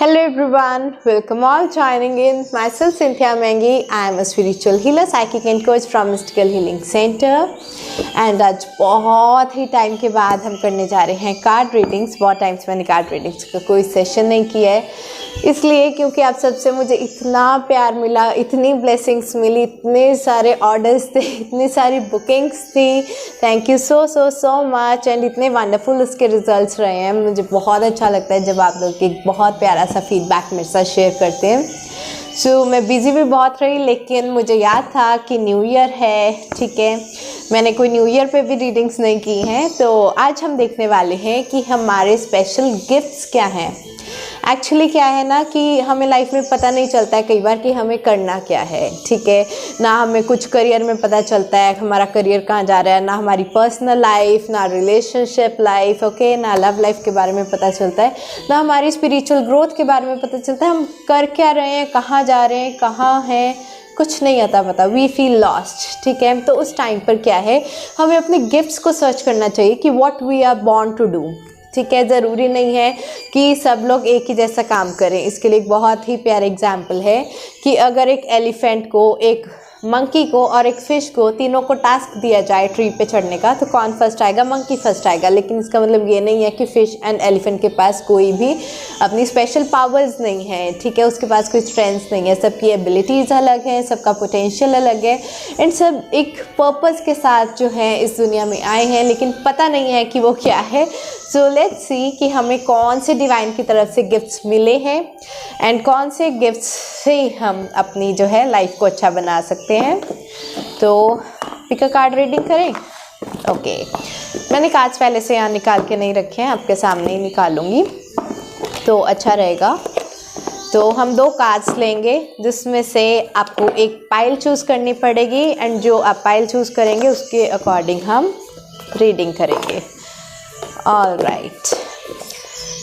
Hello everyone, welcome all joining in. Myself Cynthia Mengi. I am a spiritual healer, psychic and coach from Mystical Healing Center. And आज बहुत ही time के बाद हम करने जा रहे हैं कार्ड रीडिंग्स। बहुत टाइम से मैंने कार्ड रीडिंग्स का कोई सेशन नहीं किया है, इसलिए क्योंकि आप सबसे मुझे इतना प्यार मिला, इतनी ब्लेसिंग्स मिली, इतने सारे ऑर्डर्स थे, इतनी सारी बुकिंग्स थी। Thank you so much. And इतने वंडरफुल उसके रिजल्ट्स रहे हैं। मुझे बहुत अच्छा लगता है जब आप लोग एक बहुत प्यारा सा फीडबैक मेरे साथ शेयर करते हैं। मैं बिज़ी भी बहुत रही, लेकिन मुझे याद था कि न्यू ईयर है, ठीक है। मैंने कोई न्यू ईयर पे भी रीडिंग्स नहीं की हैं, तो आज हम देखने वाले हैं कि हमारे स्पेशल गिफ्ट्स क्या हैं। एक्चुअली क्या है ना कि हमें लाइफ में पता नहीं चलता है कई बार कि हमें करना क्या है, ठीक है ना। हमें कुछ करियर में पता चलता है हमारा करियर कहाँ जा रहा है, ना हमारी पर्सनल लाइफ, ना रिलेशनशिप लाइफ, ओके, ना लव लाइफ के बारे में पता चलता है, ना हमारी स्पिरिचुअल ग्रोथ के बारे में पता चलता है। हम कर क्या रहे हैं, कहाँ जा रहे हैं, कहाँ हैं, कुछ नहीं आता पता। वी फील लॉस्ट, ठीक है। तो उस टाइम पर क्या है, हमें अपने गिफ्ट्स को सर्च करना चाहिए कि what we are born to do, ठीक है। ज़रूरी नहीं है कि सब लोग एक ही जैसा काम करें। इसके लिए एक बहुत ही प्यारा एग्जाम्पल है कि अगर एक एलिफेंट को, एक मंकी को और एक फ़िश को, तीनों को टास्क दिया जाए ट्री पे चढ़ने का, तो कौन फर्स्ट आएगा? मंकी फर्स्ट आएगा। लेकिन इसका मतलब ये नहीं है कि फ़िश एंड एलिफेंट के पास कोई भी अपनी स्पेशल पावर्स नहीं है, ठीक है। उसके पास कोई स्ट्रेंथ्स नहीं है। सबकी एबिलिटीज़ अलग हैं, सबका पोटेंशियल अलग है, एंड सब एक पर्पस के साथ जो है इस दुनिया में आए हैं, लेकिन पता नहीं है कि वो क्या है। सो लेट्स सी कि हमें कौन से डिवाइन की तरफ से गिफ्ट्स मिले हैं एंड कौन से गिफ्ट्स से हम अपनी जो है लाइफ को अच्छा बना सकते हैं। तो पिक अ कार्ड रीडिंग करें। ओके, मैंने कार्ड्स पहले से यहाँ निकाल के नहीं रखे हैं, आपके सामने ही निकालूंगी तो अच्छा रहेगा। तो हम 2 कार्ड्स लेंगे, जिसमें से आपको एक पाइल चूज़ करनी पड़ेगी, एंड जो आप पाइल चूज़ करेंगे उसके अकॉर्डिंग हम रीडिंग करेंगे। ऑल राइट,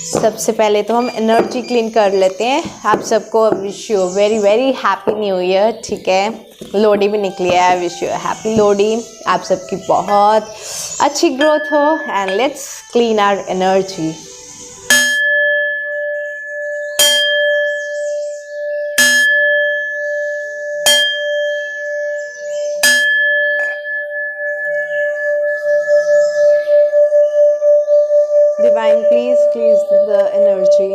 सबसे पहले तो हम एनर्जी क्लीन कर लेते हैं। आप सबको wish you very very happy new year, ठीक है। लोडी भी निकली है, विश यू हैप्पी लोडी। आप सबकी बहुत अच्छी ग्रोथ हो, and let's clean our energy. Divine, please cleanse the energy.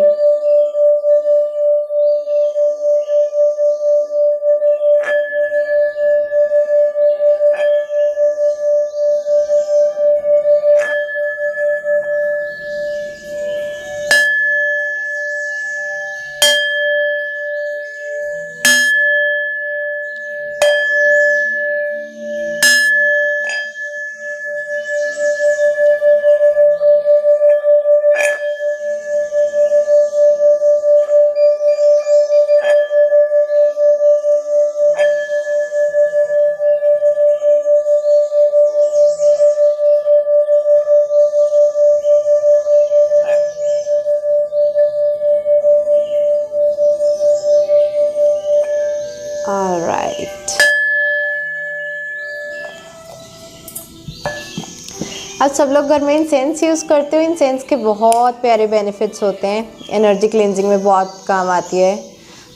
अब सब लोग घर में इंसेंस यूज़ करते हो। इंसेंस के बहुत प्यारे बेनिफिट्स होते हैं, एनर्जी क्लेंजिंग में बहुत काम आती है,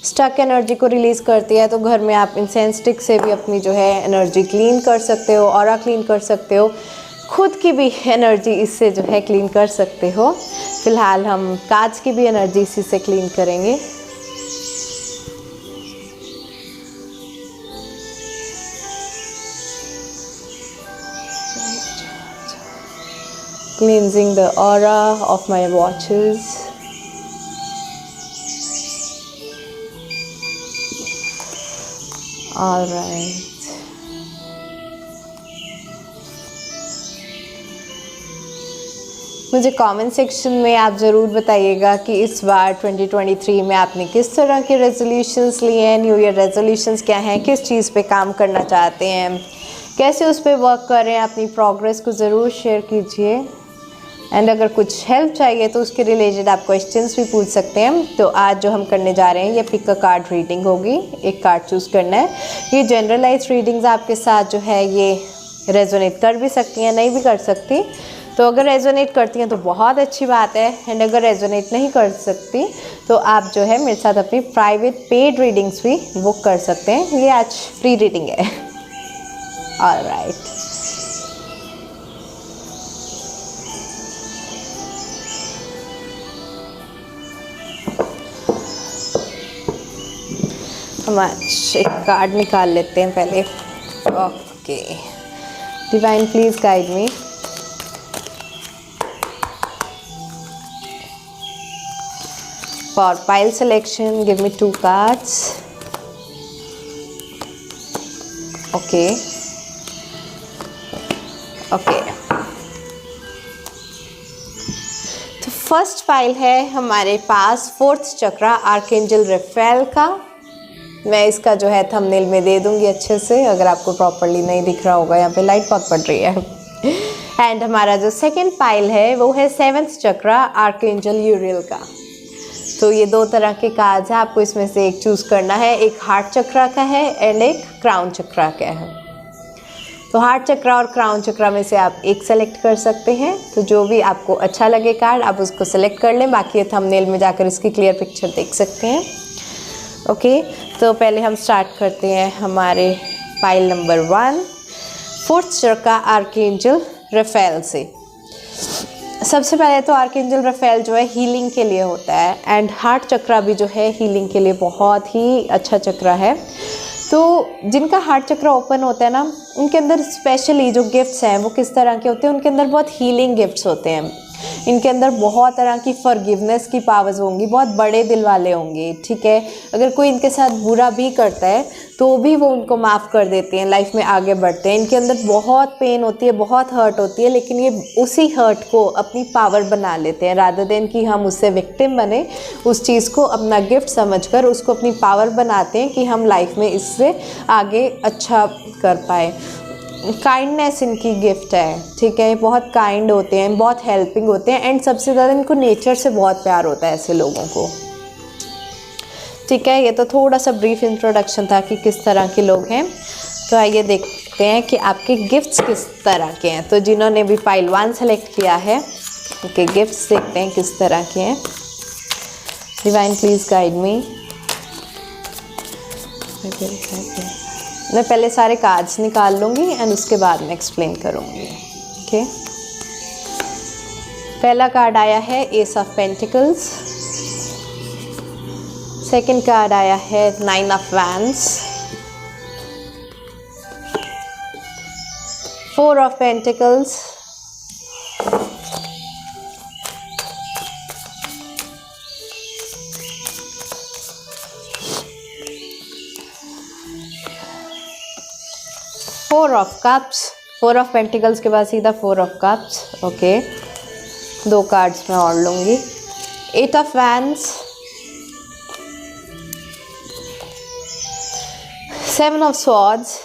स्टक एनर्जी को रिलीज़ करती है। तो घर में आप इंसेंस स्टिक से भी अपनी जो है एनर्जी क्लीन कर सकते हो, ऑरा क्लीन कर सकते हो, खुद की भी एनर्जी इससे जो है क्लीन कर सकते हो। फ़िलहाल हम कांच की भी एनर्जी इसी से क्लीन करेंगे। Cleansing the aura of my watches. All right. मुझे कमेंट सेक्शन में आप ज़रूर बताइएगा कि इस बार 2023 में आपने किस तरह के रेजोल्यूशंस लिए हैं। न्यू ईयर रेजोल्यूशंस क्या हैं, किस चीज़ पे काम करना चाहते हैं, कैसे उस पर वर्क कर रहे हैं। अपनी प्रोग्रेस को ज़रूर शेयर कीजिए, एंड अगर कुछ हेल्प चाहिए तो उसके रिलेटेड आप क्वेश्चंस भी पूछ सकते हैं। तो आज जो हम करने जा रहे हैं ये पिक अ कार्ड रीडिंग होगी। एक कार्ड चूज़ करना है। ये जनरलाइज रीडिंग्स आपके साथ जो है ये रेजोनेट कर भी सकती हैं, नहीं भी कर सकती। तो अगर रेजोनेट करती हैं तो बहुत अच्छी बात है, एंड अगर रेजोनेट नहीं कर सकती तो आप जो है मेरे साथ अपनी प्राइवेट पेड रीडिंग्स भी बुक कर सकते हैं। ये आज फ्री रीडिंग है। ऑलराइट, हम आज एक कार्ड निकाल लेते हैं पहले। Okay, divine please guide me. For pile selection, give me 2 cards. Okay. Okay. तो फर्स्ट फाइल है हमारे पास 4th चक्रा आर्कएंजल रफेल का। मैं इसका जो है थंबनेल में दे दूंगी अच्छे से, अगर आपको प्रॉपरली नहीं दिख रहा होगा, यहाँ पे लाइट बहुत पड़ रही है। एंड हमारा जो सेकंड फाइल है वो है 7th चक्रा आर्कएंजल यूरियल का। तो ये 2 तरह के कार्ड्स हैं, आपको इसमें से एक चूज़ करना है। एक हार्ट चक्रा का है एंड एक क्राउन चक्रा का है। तो हार्ट चक्रा और क्राउन चक्रा में से आप एक सेलेक्ट कर सकते हैं। तो जो भी आपको अच्छा लगे कार्ड आप उसको सेलेक्ट कर लें, बाकी ये थंबनेल में जाकर इसकी क्लियर पिक्चर देख सकते हैं। ओके, तो पहले हम स्टार्ट करते हैं हमारे फाइल नंबर 1 4th चक्रा आर्कएंजल रफेल से। सबसे पहले तो आर्कएंजल रफेल जो है हीलिंग के लिए होता है, एंड हार्ट चक्रा भी जो है हीलिंग के लिए बहुत ही अच्छा चक्रा है। तो जिनका हार्ट चक्रा ओपन होता है ना, उनके अंदर स्पेशली जो गिफ्ट्स हैं वो किस तरह के होते हैं, उनके अंदर बहुत हीलिंग गिफ्ट्स होते हैं। इनके अंदर बहुत तरह की फॉरगिवनेस की पावर्स होंगी, बहुत बड़े दिल वाले होंगे, ठीक है। अगर कोई इनके साथ बुरा भी करता है तो भी वो उनको माफ़ कर देते हैं, लाइफ में आगे बढ़ते हैं। इनके अंदर बहुत पेन होती है, बहुत हर्ट होती है, लेकिन ये उसी हर्ट को अपनी पावर बना लेते हैं, रादर देन कि हम उससे विक्टिम बने। उस चीज़ को अपना गिफ्ट समझकर उसको अपनी पावर बनाते हैं कि हम लाइफ में इससे आगे अच्छा कर पाए। काइंडनेस इनकी गिफ्ट है, ठीक है। बहुत काइंड होते हैं, बहुत हेल्पिंग होते हैं, एंड सबसे ज़्यादा इनको नेचर से बहुत प्यार होता है ऐसे लोगों को, ठीक है। ये तो थोड़ा सा ब्रीफ इंट्रोडक्शन था कि किस तरह के लोग हैं। तो आइए देखते हैं कि आपके गिफ्ट्स किस तरह के हैं। तो जिन्होंने भी फाइल 1 सेलेक्ट किया है उनके गिफ्ट्स देखते हैं किस तरह के हैं। Divine please guide me. मैं पहले सारे कार्ड्स निकाल लूँगी एंड उसके बाद में एक्सप्लेन करूँगी। ओके, पहला कार्ड आया है S of pentacles. Second card आया है 9 of wands. 4 of pentacles. 4 of cups. 4 of pentacles के बाद सीधा 4 ऑफ कप्स। ओके, 2 कार्ड्स मैं और लूँगी। 8 ऑफ वैंड्स। 7 of swords.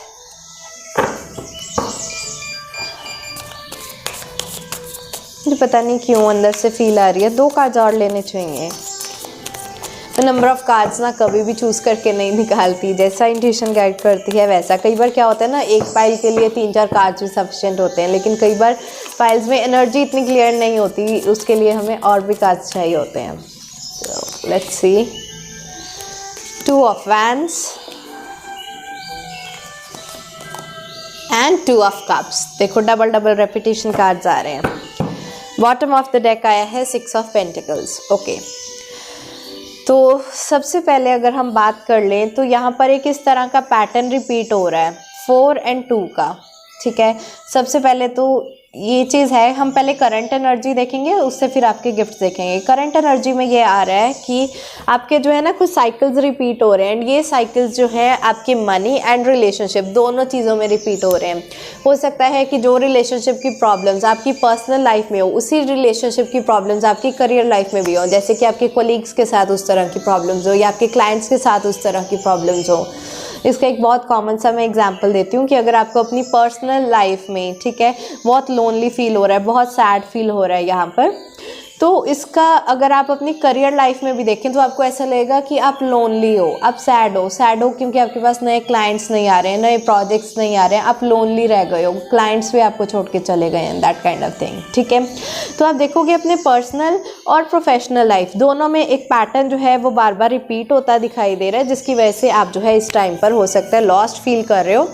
मुझे पता नहीं क्यों अंदर से फील आ रही है 2 कार्ड्स और लेने चाहिए। तो नंबर ऑफ कार्ड्स ना कभी भी चूज़ करके नहीं निकालती, जैसा इंट्यूशन गाइड करती है वैसा। कई बार क्या होता है ना, एक फाइल के लिए 3-4 कार्ड्स भी सफिशिएंट होते हैं, लेकिन कई बार फाइल्स में एनर्जी इतनी क्लियर नहीं होती, उसके लिए हमें और भी कार्ड्स चाहिए होते हैं। तो let's see. 2 of wands and 2 of cups. देखो डबल डबल रेपिटेशन कार्ड्स आ रहे हैं। बॉटम ऑफ द डेक आया है 6 ऑफ पेंटिकल्स। ओके, तो सबसे पहले अगर हम बात कर लें तो यहाँ पर एक इस तरह का पैटर्न रिपीट हो रहा है 4 और 2 का, ठीक है। सबसे पहले तो ये चीज़ है, हम पहले करंट एनर्जी देखेंगे, उससे फिर आपके गिफ्ट देखेंगे। करंट एनर्जी में ये आ रहा है कि आपके जो है ना कुछ साइकिल्स रिपीट हो रहे हैं, एंड ये साइकिल्स जो है आपकी मनी एंड रिलेशनशिप दोनों चीज़ों में रिपीट हो रहे हैं। हो सकता है कि जो रिलेशनशिप की प्रॉब्लम्स आपकी पर्सनल लाइफ में हो, उसी रिलेशनशिप की प्रॉब्लम्स आपकी करियर लाइफ में भी हो। जैसे कि आपके कोलीग्स के साथ उस तरह की प्रॉब्लम्स हो, या आपके क्लाइंट्स के साथ उस तरह की प्रॉब्लम्स हो। इसका एक बहुत कॉमन सा मैं एग्जांपल देती हूँ कि अगर आपको अपनी पर्सनल लाइफ में, ठीक है, बहुत लोनली फील हो रहा है, बहुत सैड फील हो रहा है यहाँ पर, तो इसका अगर आप अपनी करियर लाइफ में भी देखें तो आपको ऐसा लगेगा कि आप लोनली हो, आप सैड हो क्योंकि आपके पास नए क्लाइंट्स नहीं आ रहे हैं, नए प्रोजेक्ट्स नहीं आ रहे हैं, आप लोनली रह गए हो, क्लाइंट्स भी आपको छोड़ के चले गए हैं, दैट काइंड ऑफ थिंग। ठीक है, तो आप देखोगे अपने पर्सनल और प्रोफेशनल लाइफ दोनों में एक पैटर्न जो है वो बार बार रिपीट होता दिखाई दे रहा है, जिसकी वजह से आप जो है इस टाइम पर हो सकता है लॉस्ट फील कर रहे हो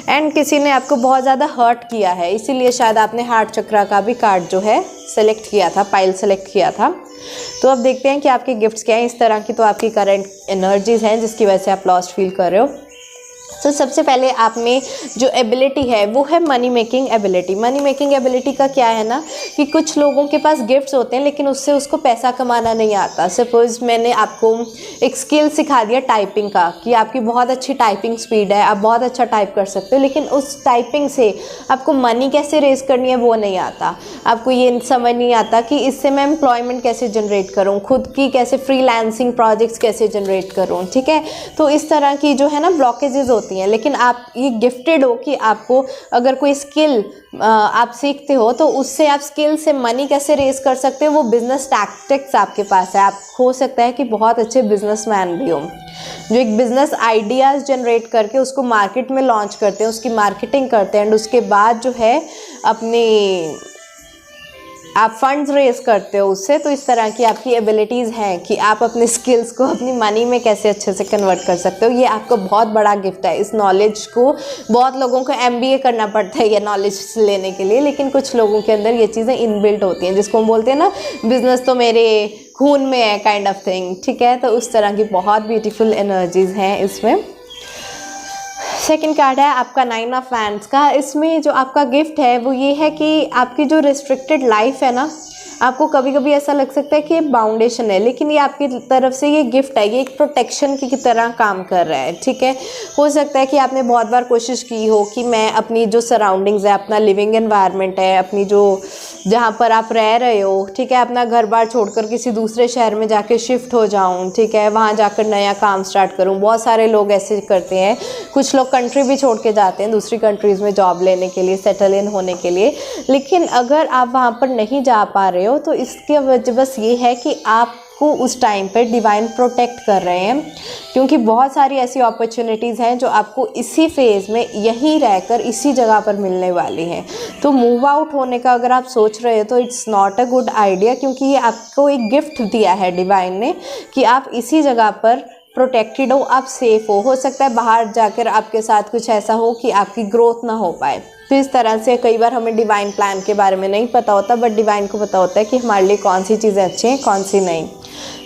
एंड किसी ने आपको बहुत ज़्यादा हर्ट किया है, इसीलिए शायद आपने हार्ट चक्रा का भी कार्ड जो है सेलेक्ट किया था, पाइल सेलेक्ट किया था। तो अब देखते हैं कि आपके गिफ्ट्स क्या हैं इस तरह की। तो आपकी करंट एनर्जीज हैं जिसकी वजह से आप लॉस्ट फील कर रहे हो। तो सबसे पहले आप में जो एबिलिटी है वो है money making ability. Money making ability का क्या है ना कि कुछ लोगों के पास गिफ्ट्स होते हैं लेकिन उससे उसको पैसा कमाना नहीं आता। सपोज़ मैंने आपको एक स्किल सिखा दिया टाइपिंग का कि आपकी बहुत अच्छी टाइपिंग स्पीड है, आप बहुत अच्छा टाइप कर सकते हो, लेकिन उस टाइपिंग से आपको मनी कैसे रेज करनी है वो नहीं आता। आपको ये समझ नहीं आता कि इससे मैं एम्प्लॉयमेंट कैसे जनरेट करूँ, खुद की कैसे फ्रीलांसिंग प्रोजेक्ट्स कैसे जनरेट करूँ। ठीक है, तो इस तरह की जो है ना ब्लॉकेजेस होती हैं। लेकिन आप ये गिफ्टेड हो कि आपको अगर कोई स्किल आप सीखते हो तो उससे आप स्किल से मनी कैसे रेज कर सकते हो, वो बिजनेस टैक्टिक्स आपके पास है। आप हो सकता है कि बहुत अच्छे बिजनेसमैन भी हो जो एक बिजनेस आइडियाज़ जनरेट करके उसको मार्केट में लॉन्च करते हैं, उसकी मार्केटिंग करते हैं एंड उसके बाद जो है अपनी आप फंड्स रेज करते हो उससे। तो इस तरह की आपकी एबिलिटीज़ हैं कि आप अपने स्किल्स को अपनी मनी में कैसे अच्छे से कन्वर्ट कर सकते हो। ये आपका बहुत बड़ा गिफ्ट है। इस नॉलेज को बहुत लोगों को MBA करना पड़ता है ये नॉलेज लेने के लिए, लेकिन कुछ लोगों के अंदर ये चीज़ें इनबिल्ट होती हैं, जिसको हम बोलते हैं ना बिजनेस तो मेरे खून में है काइंड ऑफ थिंग। ठीक है, तो उस तरह की बहुत ब्यूटीफुल एनर्जीज़ हैं इसमें। सेकंड कार्ड है आपका 9 ऑफ वैंड्स का। इसमें जो आपका गिफ्ट है वो ये है कि आपकी जो रिस्ट्रिक्टेड लाइफ है ना, आपको कभी कभी ऐसा लग सकता है कि ये बाउंडेशन है, लेकिन ये आपकी तरफ से ये गिफ्ट है, ये एक प्रोटेक्शन की तरह काम कर रहा है। ठीक है, हो सकता है कि आपने बहुत बार कोशिश की हो कि मैं अपनी जो सराउंडिंग्स है, अपना लिविंग एनवायरनमेंट है, अपनी जो जहाँ पर आप रह रहे हो, ठीक है, अपना घर बार छोड़कर किसी दूसरे शहर में जाके शिफ्ट हो जाऊँ, ठीक है, वहाँ जाकर नया काम स्टार्ट करूँ। बहुत सारे लोग ऐसे करते हैं। कुछ लोग कंट्री भी छोड़ के जाते हैं दूसरी कंट्रीज़ में जॉब लेने के लिए, सेटल इन होने के लिए। लेकिन अगर आप वहाँ पर नहीं जा पा रहे हो तो इसकी वजह बस ये है कि आपको उस टाइम पर डिवाइन प्रोटेक्ट कर रहे हैं, क्योंकि बहुत सारी ऐसी अपॉर्चुनिटीज़ हैं जो आपको इसी फेज़ में यहीं रहकर इसी जगह पर मिलने वाली हैं। तो मूव आउट होने का अगर आप सोच रहे हो तो it's not a good idea, क्योंकि ये आपको एक गिफ्ट दिया है डिवाइन ने कि आप इसी जगह पर प्रोटेक्टेड हो, आप सेफ हो सकता है बाहर जाकर आपके साथ कुछ ऐसा हो कि आपकी ग्रोथ ना हो पाए। तो इस तरह से कई बार हमें डिवाइन प्लान के बारे में नहीं पता होता, बट डिवाइन को पता होता है कि हमारे लिए कौन सी चीज़ें अच्छी हैं कौन सी नहीं।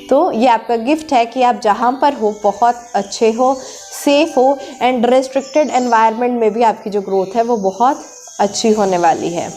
तो ये आपका गिफ्ट है कि आप जहाँ पर हो बहुत अच्छे हो, सेफ हो एंड रेस्ट्रिक्टेड एनवायरनमेंट में भी आपकी जो ग्रोथ है वो बहुत अच्छी होने वाली है।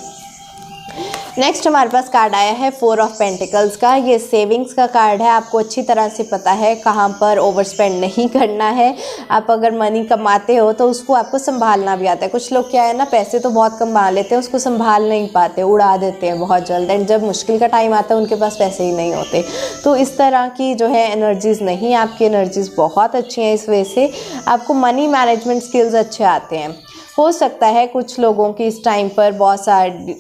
नेक्स्ट हमारे पास कार्ड आया है 4 ऑफ पेंटिकल्स का। ये सेविंग्स का कार्ड है। आपको अच्छी तरह से पता है कहाँ पर ओवर स्पेंड नहीं करना है। आप अगर मनी कमाते हो तो उसको आपको संभालना भी आता है। कुछ लोग क्या है ना, पैसे तो बहुत कमा लेते हैं, उसको संभाल नहीं पाते, उड़ा देते हैं बहुत जल्द, एंड जब मुश्किल का टाइम आता है उनके पास पैसे ही नहीं होते। तो इस तरह की जो है एनर्जीज़ नहीं, आपकी एनर्जीज़ बहुत अच्छी हैं। इस वजह से आपको मनी मैनेजमेंट स्किल्स अच्छे आते हैं। हो सकता है कुछ लोगों की इस टाइम पर बहुत सारे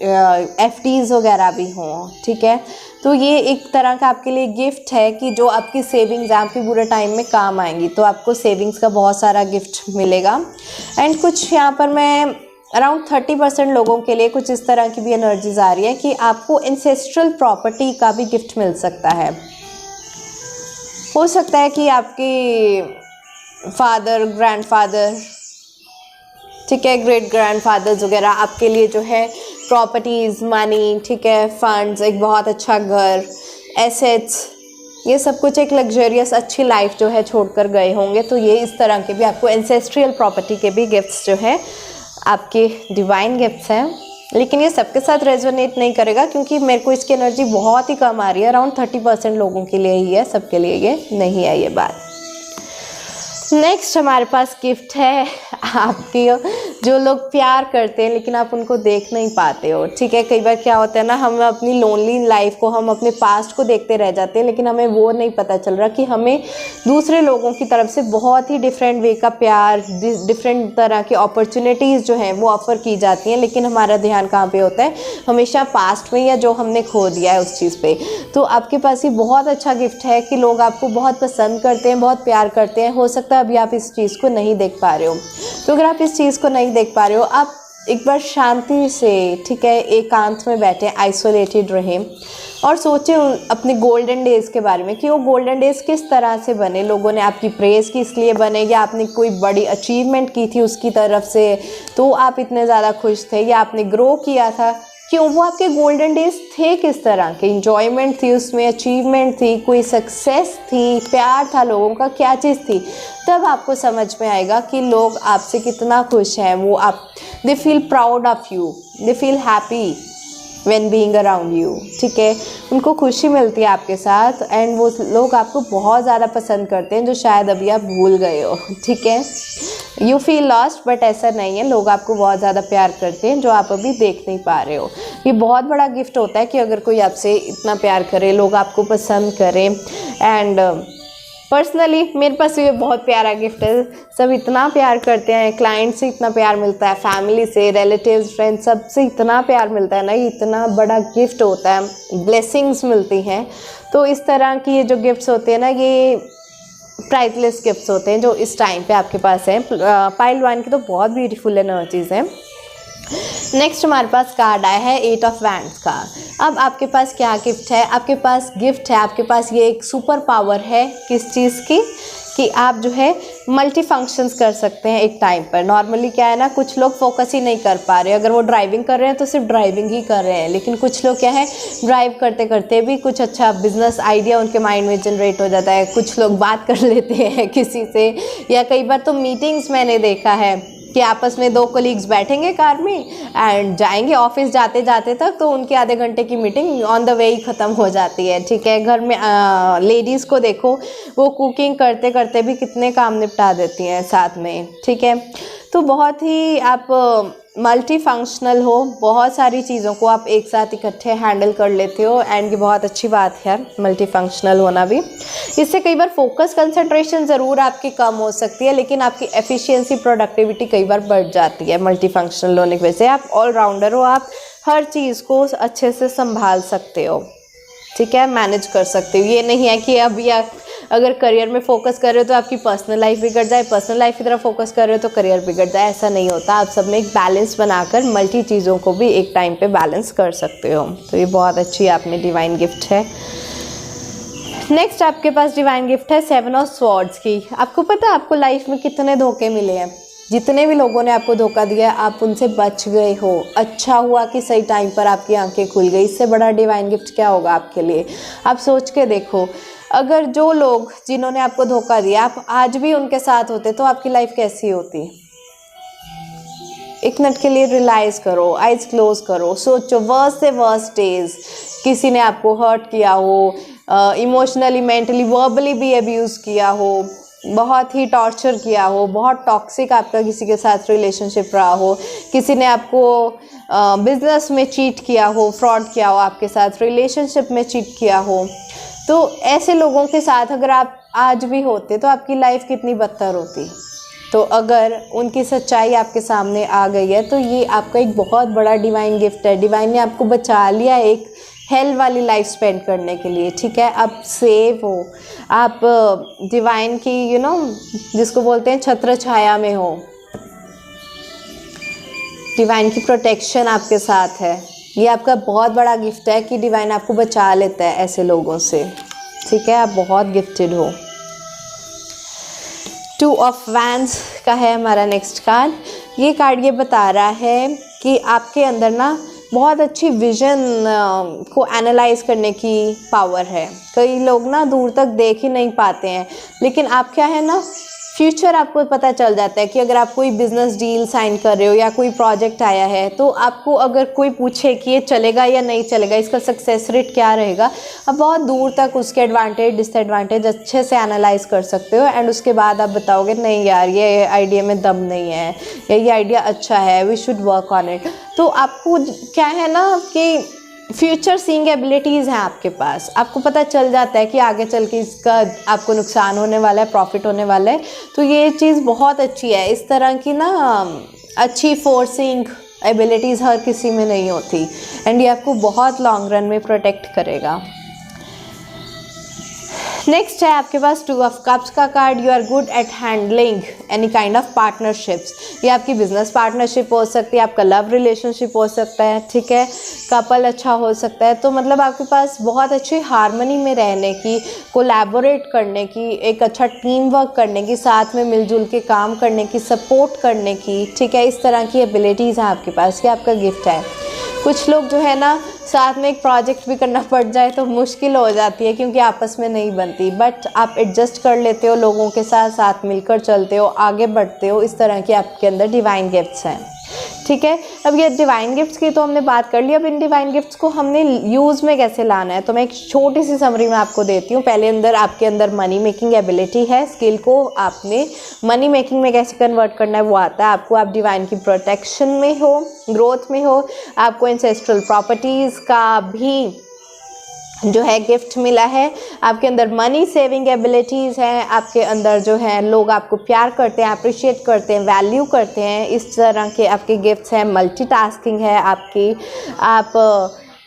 FDs वगैरह भी हों, ठीक है। तो ये एक तरह का आपके लिए गिफ्ट है कि जो आपकी सेविंग्स आपकी बुरे टाइम में काम आएंगी। तो आपको सेविंग्स का बहुत सारा गिफ्ट मिलेगा। एंड कुछ यहाँ पर मैं अराउंड 30% लोगों के लिए कुछ इस तरह की भी एनर्जीज आ रही है कि आपको एंसेस्ट्रल प्रॉपर्टी का भी गिफ्ट मिल सकता है। हो सकता है कि आपके फादर, ग्रैंडफादर, ठीक है, ग्रेट ग्रैंडफादर्स वगैरह आपके लिए जो है प्रॉपर्टीज़, मनी, ठीक है, फंड्स, एक बहुत अच्छा घर, एसेट्स, ये सब कुछ एक लग्जरियस अच्छी लाइफ जो है छोड़कर गए होंगे। तो ये इस तरह के भी आपको एंसेस्ट्रियल प्रॉपर्टी के भी गिफ्ट्स जो है आपके डिवाइन गिफ्ट्स हैं। लेकिन ये सबके साथ रेजोनेट नहीं करेगा क्योंकि मेरे को इसकी एनर्जी बहुत ही कम आ रही है। अराउंड 30% लोगों के लिए ही है, सबके लिए ये नहीं है ये बात। नेक्स्ट हमारे पास गिफ्ट है आपकी जो लोग प्यार करते हैं लेकिन आप उनको देख नहीं पाते हो, ठीक है। कई बार क्या होता है ना, हम अपनी लोनली लाइफ को, हम अपने पास्ट को देखते रह जाते हैं, लेकिन हमें वो नहीं पता चल रहा कि हमें दूसरे लोगों की तरफ से बहुत ही डिफरेंट वे का प्यार, डिफरेंट तरह की अपॉर्चुनिटीज़ जो हैं वो ऑफ़र की जाती हैं, लेकिन हमारा ध्यान कहाँ पे होता है, हमेशा पास्ट में या जो हमने खो दिया है उस चीज़ पे। तो आपके पास ये बहुत अच्छा गिफ्ट है कि लोग आपको बहुत पसंद करते हैं, बहुत प्यार करते हैं। हो सकता है अभी आप इस चीज़ को नहीं देख पा रहे हो, तो अगर आप इस चीज़ को नहीं देख पा रहे हो, आप एक बार शांति से, ठीक है, एकांत में बैठे, आइसोलेटेड रहें और सोचें अपने गोल्डन डेज़ के बारे में कि वो गोल्डन डेज़ किस तरह से बने। लोगों ने आपकी प्रेज़ की इसलिए बने, या आपने कोई बड़ी अचीवमेंट की थी उसकी तरफ से तो आप इतने ज़्यादा खुश थे, या आपने ग्रो किया था, क्यों, वो आपके गोल्डन डेज थे किस तरह के, इंजॉयमेंट थी उसमें, अचीवमेंट थी, कोई सक्सेस थी, प्यार था लोगों का, क्या चीज़ थी। तब आपको समझ में आएगा कि लोग आपसे कितना खुश हैं, वो आप, they feel proud of you, they feel happy when being around you, ठीक है। उनको खुशी मिलती है आपके साथ, एंड वो लोग आपको बहुत ज़्यादा पसंद करते हैं जो शायद अभी आप भूल गए हो, ठीक है। यू फील लॉस्ट, बट ऐसा नहीं है, लोग आपको बहुत ज़्यादा प्यार करते हैं जो आप अभी देख नहीं पा रहे हो। ये बहुत बड़ा गिफ्ट होता है कि अगर कोई आपसे इतना प्यार करे, लोग आपको पसंद करें। एंड पर्सनली मेरे पास ये बहुत प्यारा गिफ्ट है, सब इतना प्यार करते हैं, क्लाइंट से इतना प्यार मिलता है, फैमिली से, रिलेटिव्स, फ्रेंड्स, सबसे इतना प्यार मिलता है ना, ये इतना बड़ा गिफ्ट होता है, ब्लेसिंग्स मिलती हैं। तो इस तरह की ये जो गिफ्ट्स होते हैं ना, ये प्राइसलेस गिफ्ट्स होते हैं जो इस टाइम पे आपके पास हैं। पाइल 1 की तो बहुत ब्यूटीफुल एनर्जीज हैं। नेक्स्ट हमारे पास कार्ड आया है 8 ऑफ वैंड्स का। अब आपके पास क्या गिफ्ट है, आपके पास गिफ्ट है, आपके पास ये एक सुपर पावर है किस चीज़ की, कि आप जो है मल्टी फंक्शंस कर सकते हैं एक टाइम पर। नॉर्मली क्या है ना, कुछ लोग फोकस ही नहीं कर पा रहे, अगर वो ड्राइविंग कर रहे हैं तो सिर्फ ड्राइविंग ही कर रहे हैं, लेकिन कुछ लोग क्या है, ड्राइव करते करते भी कुछ अच्छा बिजनेस आइडिया उनके माइंड में जनरेट हो जाता है, कुछ लोग बात कर लेते हैं किसी से, या कई बार तो मीटिंग्स मैंने देखा है कि आपस में 2 कोलीग्स बैठेंगे कार में एंड जाएंगे ऑफिस जाते जाते तक, तो उनके आधे घंटे की मीटिंग ऑन द वे ही ख़त्म हो जाती है, ठीक है। घर में लेडीज़ को देखो, वो कुकिंग करते करते भी कितने काम निपटा देती हैं साथ में, ठीक है। तो बहुत ही आप मल्टी फंक्शनल हो, बहुत सारी चीज़ों को आप एक साथ इकट्ठे हैंडल कर लेते हो, एंड ये बहुत अच्छी बात है मल्टी फंक्शनल होना भी। इससे कई बार फोकस कंसंट्रेशन ज़रूर आपकी कम हो सकती है, लेकिन आपकी एफिशिएंसी, प्रोडक्टिविटी कई बार बढ़ जाती है मल्टी फंक्शनल होने की वजह से। आप ऑलराउंडर हो, आप हर चीज़ को अच्छे से संभाल सकते हो, ठीक है, मैनेज कर सकते हो। ये नहीं है कि अभी आप अगर करियर में फोकस कर रहे हो तो आपकी पर्सनल लाइफ बिगड़ जाए, पर्सनल लाइफ की तरफ फोकस कर रहे हो तो करियर बिगड़ जाए, ऐसा नहीं होता। आप सब में एक बैलेंस बनाकर मल्टी चीज़ों को भी एक टाइम पे बैलेंस कर सकते हो। तो ये बहुत अच्छी आप में डिवाइन गिफ्ट है। नेक्स्ट आपके पास डिवाइन गिफ्ट है 7 ऑफ स्वॉर्ड्स की। आपको पता है आपको लाइफ में कितने धोखे मिले हैं, जितने भी लोगों ने आपको धोखा दिया आप उनसे बच गए हो। अच्छा हुआ कि सही टाइम पर आपकी आंखें खुल गई, इससे बड़ा डिवाइन गिफ्ट क्या होगा आपके लिए। आप सोच के देखो, अगर जो लोग जिन्होंने आपको धोखा दिया आप आज भी उनके साथ होते तो आपकी लाइफ कैसी होती। एक मिनट के लिए रियलाइज़ करो, आइज क्लोज करो, सोचो वर्स्ट से वर्स्ट डेज, किसी ने आपको हर्ट किया हो, इमोशनली, मेंटली, वर्बली भी अब्यूज़ किया हो, बहुत ही टॉर्चर किया हो, बहुत टॉक्सिक आपका किसी के साथ रिलेशनशिप रहा हो, किसी ने आपको बिजनेस में चीट किया हो, फ्रॉड किया हो आपके साथ, रिलेशनशिप में चीट किया हो, तो ऐसे लोगों के साथ अगर आप आज भी होते तो आपकी लाइफ कितनी बदतर होती। तो अगर उनकी सच्चाई आपके सामने आ गई है तो ये आपका एक बहुत बड़ा डिवाइन गिफ्ट है। डिवाइन ने आपको बचा लिया एक हेल वाली लाइफ स्पेंड करने के लिए, ठीक है। आप सेफ हो, आप डिवाइन की जिसको बोलते हैं छत्र छाया में हो, डिवाइन की प्रोटेक्शन आपके साथ है। ये आपका बहुत बड़ा गिफ्ट है कि डिवाइन आपको बचा लेता है ऐसे लोगों से, ठीक है। आप बहुत गिफ्टेड हो। 2 ऑफ वैंड्स का है हमारा नेक्स्ट कार्ड। ये कार्ड ये बता रहा है कि आपके अंदर ना बहुत अच्छी विजन को एनालाइज करने की पावर है। कई लोग ना दूर तक देख ही नहीं पाते हैं, लेकिन आप क्या है ना फ्यूचर आपको पता चल जाता है कि अगर आप कोई बिज़नेस डील साइन कर रहे हो या कोई प्रोजेक्ट आया है, तो आपको अगर कोई पूछे कि ये चलेगा या नहीं चलेगा, इसका सक्सेस रेट क्या रहेगा, आप बहुत दूर तक उसके एडवांटेज डिसएडवांटेज अच्छे से एनालाइज कर सकते हो। एंड उसके बाद आप बताओगे नहीं यार ये आइडिया में दम नहीं है, या ये आइडिया अच्छा है, we should work on it. तो आपको क्या है ना कि फ्यूचर सीइंग एबिलिटीज़ हैं आपके पास, आपको पता चल जाता है कि आगे चल के इसका आपको नुकसान होने वाला है, प्रॉफिट होने वाला है। तो ये चीज़ बहुत अच्छी है। इस तरह की ना अच्छी फोर्सिंग एबिलिटीज़ हर किसी में नहीं होती, एंड ये आपको बहुत लॉन्ग रन में प्रोटेक्ट करेगा। नेक्स्ट है आपके पास 2 ऑफ कप्स का card. You are good at handling any kind of partnerships. ये आपकी बिजनेस पार्टनरशिप हो सकती है, आपका लव रिलेशनशिप हो सकता है, ठीक है, कपल अच्छा हो सकता है। तो मतलब आपके पास बहुत अच्छी हार्मनी में रहने की, कोलैबोरेट करने की, एक अच्छा टीम वर्क करने की, साथ में मिलजुल के काम करने की, सपोर्ट करने की, ठीक है, इस तरह की एबिलिटीज़ हैं आपके पास। ये आपका गिफ्ट है। कुछ लोग जो है ना साथ में एक प्रोजेक्ट भी करना पड़ जाए तो मुश्किल हो जाती है क्योंकि आपस में नहीं बनती, बट आप एडजस्ट कर लेते हो, लोगों के साथ साथ मिलकर चलते हो, आगे बढ़ते हो। इस तरह के आपके अंदर डिवाइन गिफ्ट्स हैं, ठीक है। अब ये डिवाइन गिफ्ट्स की तो हमने बात कर ली। अब इन डिवाइन गिफ्ट्स को हमने यूज़ में कैसे लाना है, तो मैं एक छोटी सी समरी में आपको देती हूँ। पहले आपके अंदर मनी मेकिंग एबिलिटी है, स्किल को आपने मनी मेकिंग में कैसे कन्वर्ट करना है वो आता है आपको। आप डिवाइन की प्रोटेक्शन में हो, ग्रोथ में हो, आपको एंसेस्ट्रल प्रॉपर्टीज़ का भी जो है गिफ्ट मिला है, आपके अंदर मनी सेविंग एबिलिटीज़ हैं, आपके अंदर जो है लोग आपको प्यार करते हैं, अप्रिशिएट करते हैं, वैल्यू करते हैं, इस तरह के आपके गिफ्ट्स हैं। मल्टीटास्किंग है आपकी, आप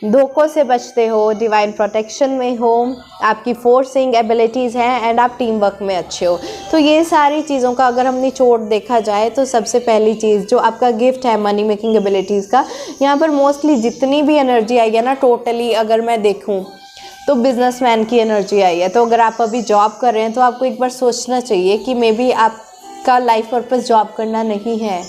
धोखों से बचते हो, डिवाइन प्रोटेक्शन में हो, आपकी फोर्सिंग एबिलिटीज़ हैं, एंड आप टीम वर्क में अच्छे हो। तो ये सारी चीज़ों का अगर हम निचोड़ देखा जाए तो सबसे पहली चीज़ जो आपका गिफ्ट है मनी मेकिंग एबिलिटीज़ का, यहाँ पर मोस्टली जितनी भी एनर्जी आई है ना, टोटली अगर मैं देखूँ तो बिजनेसमैन की एनर्जी आई है। तो अगर आप अभी जॉब कर रहे हैं तो आपको एक बार सोचना चाहिए कि मे बी आपका लाइफ पर्पस जॉब करना नहीं है,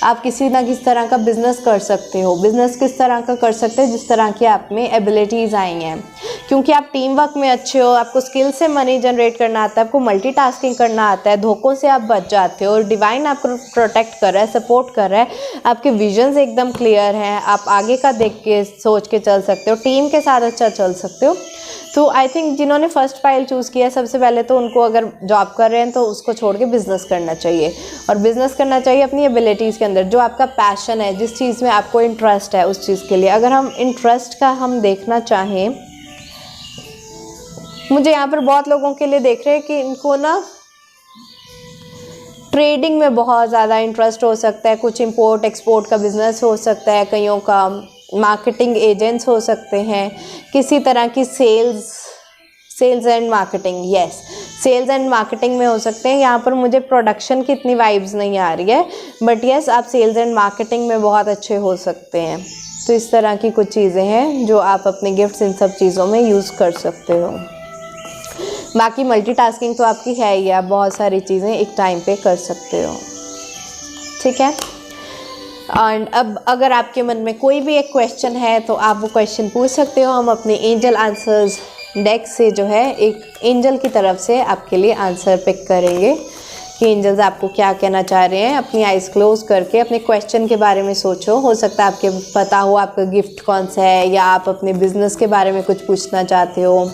आप किसी ना किस तरह का बिज़नेस कर सकते हो। बिज़नेस किस तरह का कर सकते हो, जिस तरह की आप में एबिलिटीज़ आई हैं, क्योंकि आप टीम वर्क में अच्छे हो, आपको स्किल से मनी जनरेट करना आता है, आपको मल्टीटास्किंग करना आता है, धोखों से आप बच जाते हो, और डिवाइन आपको प्रोटेक्ट कर रहा है, सपोर्ट कर रहा है, आपके विजन्स एकदम क्लियर हैं, आप आगे का देख के सोच के चल सकते हो, टीम के साथ अच्छा चल सकते हो। तो आई थिंक जिन्होंने फर्स्ट फाइल चूज़ किया सबसे पहले तो उनको अगर जॉब कर रहे हैं तो उसको छोड़ के बिज़नेस करना चाहिए, और बिज़नेस करना चाहिए अपनी एबिलिटीज़ के अंदर, जो आपका पैशन है, जिस चीज़ में आपको इंटरेस्ट है उस चीज़ के लिए। अगर हम इंटरेस्ट का हम देखना चाहें, मुझे यहाँ पर बहुत लोगों के लिए देख रहे हैं कि इनको ना ट्रेडिंग में बहुत ज़्यादा इंटरेस्ट हो सकता है, कुछ इंपोर्ट एक्सपोर्ट का बिज़नेस हो सकता है, कईयों का मार्केटिंग एजेंट्स हो सकते हैं, किसी तरह की sales and marketing, yes sales and marketing में हो सकते हैं। यहाँ पर मुझे प्रोडक्शन की इतनी वाइब्स नहीं आ रही है, बट यस आप सेल्स एंड मार्केटिंग में बहुत अच्छे हो सकते हैं। तो इस तरह की कुछ चीज़ें हैं जो आप अपने गिफ्ट्स इन सब चीज़ों में यूज़ कर सकते हो। बाकी मल्टीटास्किंग तो आपकी है ही, आप बहुत सारी चीज़ें एक टाइम पे कर सकते हो, ठीक है। एंड अब अगर आपके मन में कोई भी एक क्वेश्चन है तो आप वो क्वेश्चन पूछ सकते हो। हम अपने एंजल आंसर्स डेक से जो है एक एंजल की तरफ से आपके लिए आंसर पिक करेंगे कि एंजल्स आपको क्या कहना चाह रहे हैं। अपनी आइज़ क्लोज करके अपने क्वेश्चन के बारे में सोचो, हो सकता है आपके पता हो आपका गिफ्ट कौन सा है, या आप अपने बिजनेस के बारे में कुछ पूछना चाहते हो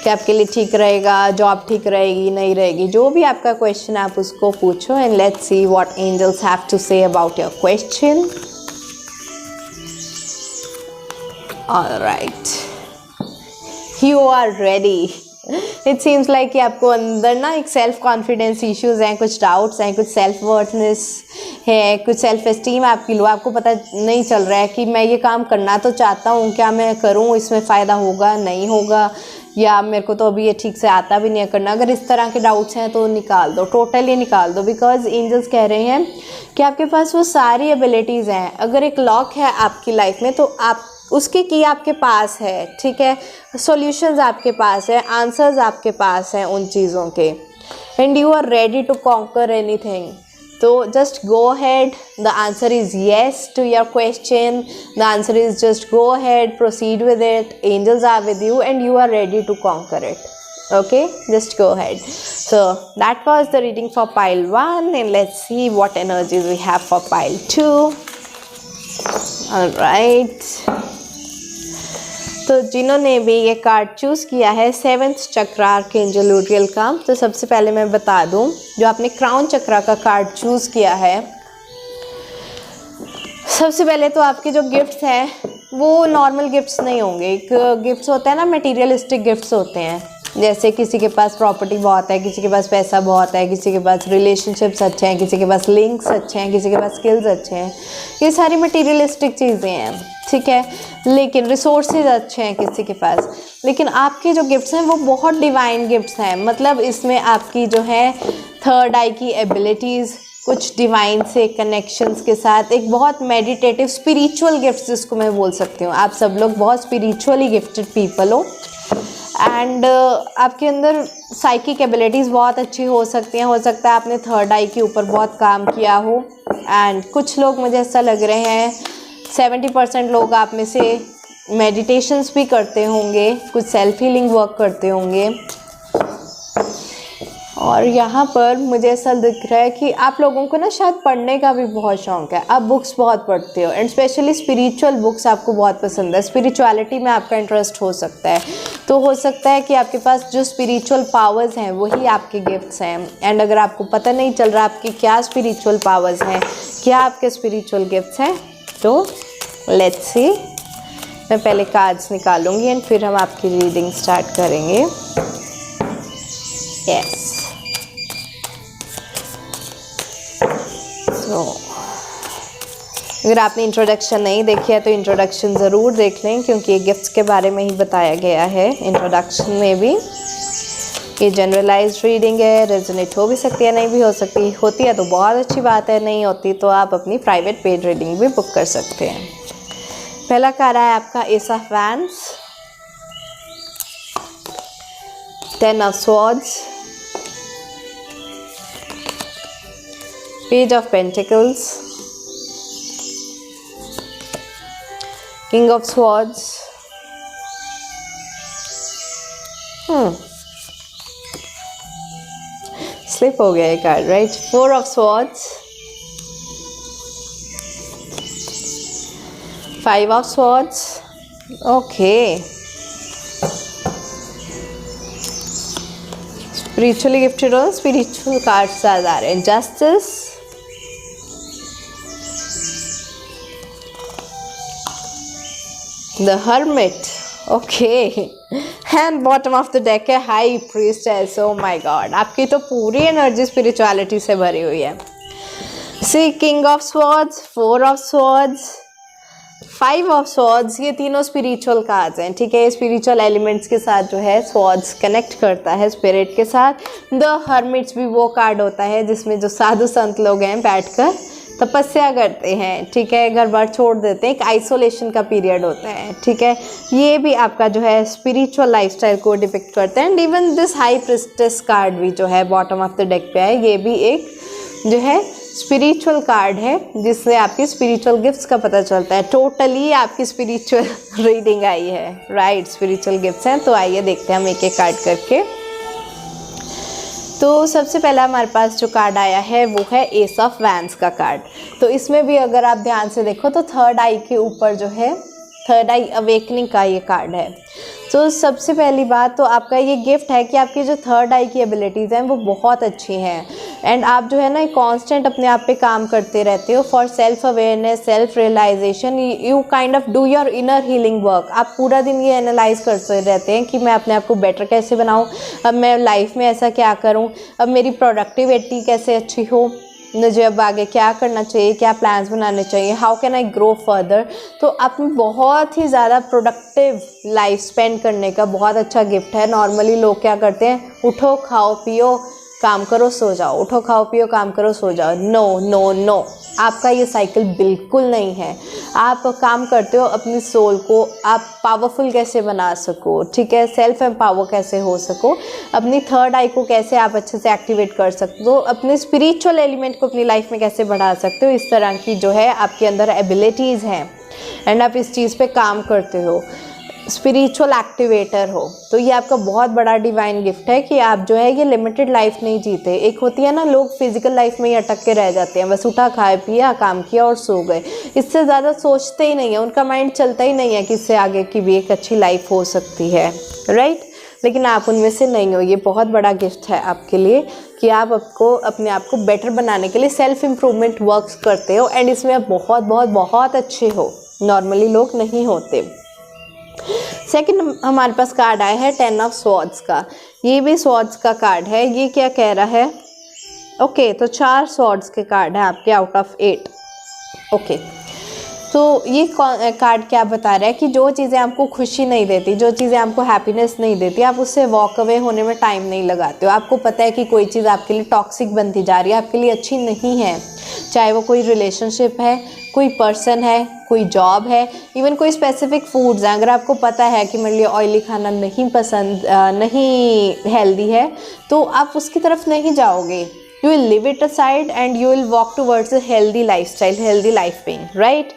कि आपके लिए ठीक रहेगा, जॉब ठीक रहेगी नहीं रहेगी, जो भी आपका क्वेश्चन आप उसको पूछो। And let's see what angels have to say about your question. Alright, you are ready. It seems like कि आपको अंदर ना एक सेल्फ कॉन्फिडेंस इश्यूज़ हैं, कुछ डाउट्स हैं, कुछ सेल्फ वर्थनेस है, कुछ सेल्फ एस्टीम आपकी लो, आपको पता नहीं चल रहा है कि मैं ये काम करना तो चाहता हूँ, क्या मैं करूँ, इसमें फ़ायदा होगा नहीं होगा, या मेरे को तो अभी ये ठीक से आता भी नहीं है करना। अगर इस तरह के डाउट्स हैं तो निकाल दो, टोटली निकाल दो, बिकॉज एंजल्स कह रहे हैं कि आपके पास वो सारी एबिलिटीज़ हैं। अगर एक लॉक है आपकी लाइफ में तो आप उसकी की आपके पास है, ठीक है, सॉल्यूशंस आपके पास है, आंसर्स आपके पास हैं उन चीज़ों के, and you are ready to conquer anything. तो just go ahead, the answer is yes to your question, the answer is just go ahead, proceed with it, angels are with you and you are ready to conquer it. Okay, just go ahead. So that was the reading for pile 1, and let's see what energies we have for pile 2. All right, तो जिन्होंने भी ये card choose किया है 7th चक्रा archangel ऊरियल का, तो सबसे पहले मैं बता दूं, जो आपने क्राउन चक्रा का कार्ड चूज़ किया है, सबसे पहले तो आपके जो गिफ्ट्स हैं वो नॉर्मल गिफ्ट्स नहीं होंगे। एक गिफ्ट्स होता है ना, मटेरियलिस्टिक गिफ्ट्स होते हैं, जैसे किसी के पास प्रॉपर्टी बहुत है, किसी के पास पैसा बहुत है, किसी के पास रिलेशनशिप्स अच्छे हैं, किसी के पास लिंक्स अच्छे हैं, किसी के पास स्किल्स अच्छे हैं, ये सारी मटेरियलिस्टिक चीज़ें हैं, ठीक है। लेकिन रिसोर्सेज अच्छे हैं किसी के पास, लेकिन आपके जो गिफ्ट्स हैं वो बहुत डिवाइन गिफ्ट्स हैं। मतलब इसमें आपकी जो है थर्ड आई की एबिलिटीज़, कुछ डिवाइन से कनेक्शंस के साथ, एक बहुत मेडिटेटिव स्पिरिचुअल गिफ्ट्स जिसको मैं बोल सकती हूँ। आप सब लोग बहुत स्पिरिचुअली गिफ्टेड पीपल हो, एंड आपके अंदर साइकिक एबिलिटीज़ बहुत अच्छी हो सकती हैं। हो सकता है आपने थर्ड आई के ऊपर बहुत काम किया हो, एंड कुछ लोग, मुझे ऐसा लग रहे हैं 70% लोग आप में से मेडिटेशंस भी करते होंगे, कुछ सेल्फ हीलिंग वर्क करते होंगे। और यहाँ पर मुझे ऐसा दिख रहा है कि आप लोगों को ना शायद पढ़ने का भी बहुत शौक़ है, आप बुक्स बहुत पढ़ते हो, एंड स्पेशली स्पिरिचुअल बुक्स आपको बहुत पसंद है, स्पिरिचुअलिटी में आपका इंटरेस्ट हो सकता है। तो हो सकता है कि आपके पास जो स्पिरिचुअल पावर्स हैं वही आपके गिफ्ट्स हैं, एंड अगर आपको पता नहीं चल रहा आपकी क्या स्पिरिचुअल पावर्स हैं, क्या आपके स्पिरिचुअल गिफ्ट्स हैं, तो लेट्स सी। मैं पहले कार्ड्स निकालूंगी एंड फिर हम आपकी रीडिंग स्टार्ट करेंगे। यस, तो अगर आपने इंट्रोडक्शन नहीं देखी है तो इंट्रोडक्शन ज़रूर देख लें, क्योंकि ये गिफ्ट्स के बारे में ही बताया गया है इंट्रोडक्शन में भी। ये जनरलाइज्ड रीडिंग है, रेजोनेट हो भी सकती है, नहीं भी हो सकती, होती है तो बहुत अच्छी बात है, नहीं होती तो आप अपनी प्राइवेट पेड रीडिंग भी बुक कर सकते हैं। पहला कार्ड है आपका ace of wands, 10 of swords, page of pentacles, king of swords, slip हो गया ये card, right, 4 of swords, 5 of swords, okay. Spiritually gifted हो, स्पिरिचुअल कार्ड्स ज़्यादा आ रहे हैं, justice, the hermit, okay, and bottom of the deck है high priestess. Oh my God, आपकी तो पूरी एनर्जी स्पिरिचुअलिटी से भरी हुई है। See, king of swords, 4 of swords, 5 of swords, ये तीनों स्पिरिचुअल कार्ड्स हैं, ठीक है। स्पिरिचुअल एलिमेंट्स के साथ जो है स्वॉर्ड्स कनेक्ट करता है स्पिरिट के साथ। द हर्मिट्स भी वो कार्ड होता है जिसमें जो साधु संत लोग हैं बैठकर तपस्या करते हैं, ठीक है, घर बार छोड़ देते हैं, एक आइसोलेशन का पीरियड होता है, ठीक है। ये भी आपका जो है स्पिरिचुअल लाइफस्टाइल को डिपिक्ट करते हैं। And even this high priestess card भी जो है बॉटम ऑफ द डेक पे है, ये भी एक जो है स्पिरिचुअल कार्ड है, जिससे आपकी स्पिरिचुअल गिफ्ट्स का पता चलता है। टोटली आपकी स्पिरिचुअल रीडिंग आई है, राइट, स्पिरिचुअल गिफ्ट्स हैं। तो आइए देखते हैं हम एक एक कार्ड करके। तो सबसे पहला हमारे पास जो कार्ड आया है वो है एस ऑफ वैंड्स का कार्ड। तो इसमें भी अगर आप ध्यान से देखो तो थर्ड आई के ऊपर जो है थर्ड आई अवेकनिंग का ये कार्ड है। तो सबसे पहली बात तो आपका ये गिफ्ट है कि आपकी जो थर्ड आई की एबिलिटीज़ हैं वो बहुत अच्छी हैं, एंड आप जो है ना कांस्टेंट अपने आप पे काम करते रहते हो for self awareness, self realisation. You kind of do your inner healing work. आप पूरा दिन ये एनालाइज करते रहते हैं कि मैं अपने आप को बेटर कैसे बनाऊँ, अब मैं लाइफ में ऐसा क्या करूँ, अब मेरी प्रोडक्टिविटी कैसे अच्छी हो, मुझे अब आगे क्या करना चाहिए, क्या प्लान्स बनाने चाहिए, how can I grow further. तो आप में बहुत ही ज़्यादा प्रोडक्टिव लाइफ स्पेंड करने का बहुत अच्छा गिफ्ट है। नॉर्मली लोग क्या करते हैं, उठो खाओ पियो काम करो सो जाओ, उठो खाओ पियो काम करो सो जाओ। नो नो नो, आपका ये साइकिल बिल्कुल नहीं है। आप काम करते हो अपनी सोल को आप पावरफुल कैसे बना सको, ठीक है, सेल्फ एम्पावर कैसे हो सको, अपनी थर्ड आई को कैसे आप अच्छे से एक्टिवेट कर सकते हो, अपने स्पिरिचुअल एलिमेंट को अपनी लाइफ में कैसे बढ़ा सकते हो। इस तरह की जो है आपके अंदर एबिलिटीज़ हैं एंड आप इस चीज़ पे काम करते हो। स्पिरिचुअल एक्टिवेटर हो, तो ये आपका बहुत बड़ा डिवाइन गिफ्ट है कि आप जो है ये लिमिटेड लाइफ नहीं जीते। एक होती है ना, लोग फिजिकल लाइफ में ही अटक के रह जाते हैं, बस उठा खाए पिया काम किया और सो गए, इससे ज़्यादा सोचते ही नहीं है, उनका माइंड चलता ही नहीं है कि इससे आगे की भी एक अच्छी लाइफ हो सकती है, राइट। लेकिन आप उनमें से नहीं हो। ये बहुत बड़ा गिफ्ट है आपके लिए कि आप अपने आप को बेटर बनाने के लिए सेल्फ इम्प्रूवमेंट वर्क्स करते हो, एंड इसमें आप बहुत बहुत बहुत अच्छे हो, नॉर्मली लोग नहीं होते। सेकंड हमारे पास कार्ड आया है 10 ऑफ स्वॉर्ड्स का। ये भी स्वॉर्ड्स का कार्ड है। ये क्या कह रहा है? ओके, तो 4 स्वॉर्ड्स के कार्ड है आपके आउट ऑफ 8। ओके, तो ये कार्ड क्या बता रहा है कि जो चीज़ें आपको खुशी नहीं देती, जो चीज़ें आपको हैप्पीनेस नहीं देती, आप उससे वॉक अवे होने में टाइम नहीं लगाते हो। आपको पता है कि कोई चीज़ आपके लिए टॉक्सिक बनती जा रही है, आपके लिए अच्छी नहीं है, चाहे वो कोई रिलेशनशिप है, कोई पर्सन है, कोई जॉब है, इवन कोई स्पेसिफिक फूड्स हैं। अगर आपको पता है कि मेरे लिए ऑयली खाना नहीं पसंद, नहीं हेल्दी है, तो आप उसकी तरफ नहीं जाओगे। You will live it aside and you will walk towards a healthy lifestyle, healthy life being, right.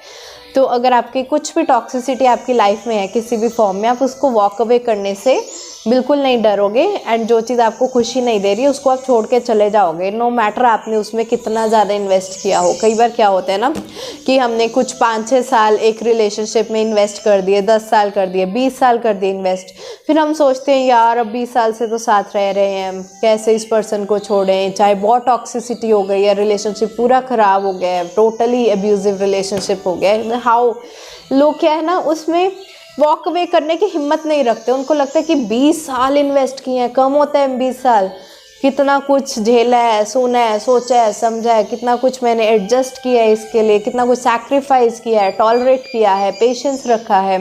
तो अगर आपकी कुछ भी टॉक्सिसिटी आपकी लाइफ में है किसी भी फॉर्म में, आप उसको वॉक अवे करने से बिल्कुल नहीं डरोगे, एंड जो चीज़ आपको खुशी नहीं दे रही है उसको आप छोड़ के चले जाओगे, नो मैटर आपने उसमें कितना ज़्यादा इन्वेस्ट किया हो। कई बार क्या होता है ना कि हमने कुछ 5-6 साल एक रिलेशनशिप में इन्वेस्ट कर दिए, 10 साल कर दिए, 20 साल कर दिए इन्वेस्ट, फिर हम सोचते हैं यार अब 20 साल से तो साथ रह रहे हैं, कैसे इस पर्सन को छोड़ें, चाहे बहुत टॉक्सिसिटी हो गई है, रिलेशनशिप पूरा ख़राब हो गया है, टोटली एब्यूजिव रिलेशनशिप हो गया है। हाउ लोग क्या है ना, उसमें वॉक अवे करने की हिम्मत नहीं रखते। उनको लगता है कि 20 साल इन्वेस्ट किए हैं, कम होता है 20 साल, कितना कुछ झेला है, सुना है, सोचा है, समझा है, कितना कुछ मैंने एडजस्ट किया है इसके लिए, कितना कुछ सैक्रिफाइस किया है, टॉलरेट किया है, पेशेंस रखा है,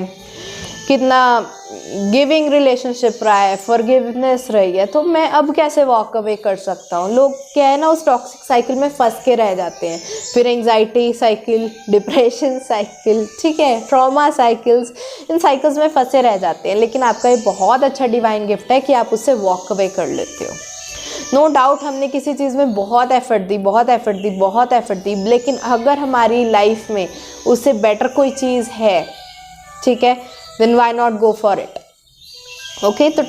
कितना गिविंग रिलेशनशिप रहा है, फॉरगिवनेस रही है, तो मैं अब कैसे वॉक अवे कर सकता हूँ। लोग क्या है ना, उस टॉक्सिक साइकिल में फंस के रह जाते हैं, फिर एंग्जाइटी साइकिल, डिप्रेशन साइकिल, ठीक है, ट्रॉमा साइकिल्स, इन साइकिल्स में फंसे रह जाते हैं। लेकिन आपका ये बहुत अच्छा डिवाइन गिफ्ट है कि आप उससे वॉक अवे कर लेते हो। नो डाउट हमने किसी चीज़ में बहुत एफर्ट दी, लेकिन अगर हमारी लाइफ में उससे बेटर कोई चीज़ है, ठीक है, then why not go for it? Okay, तो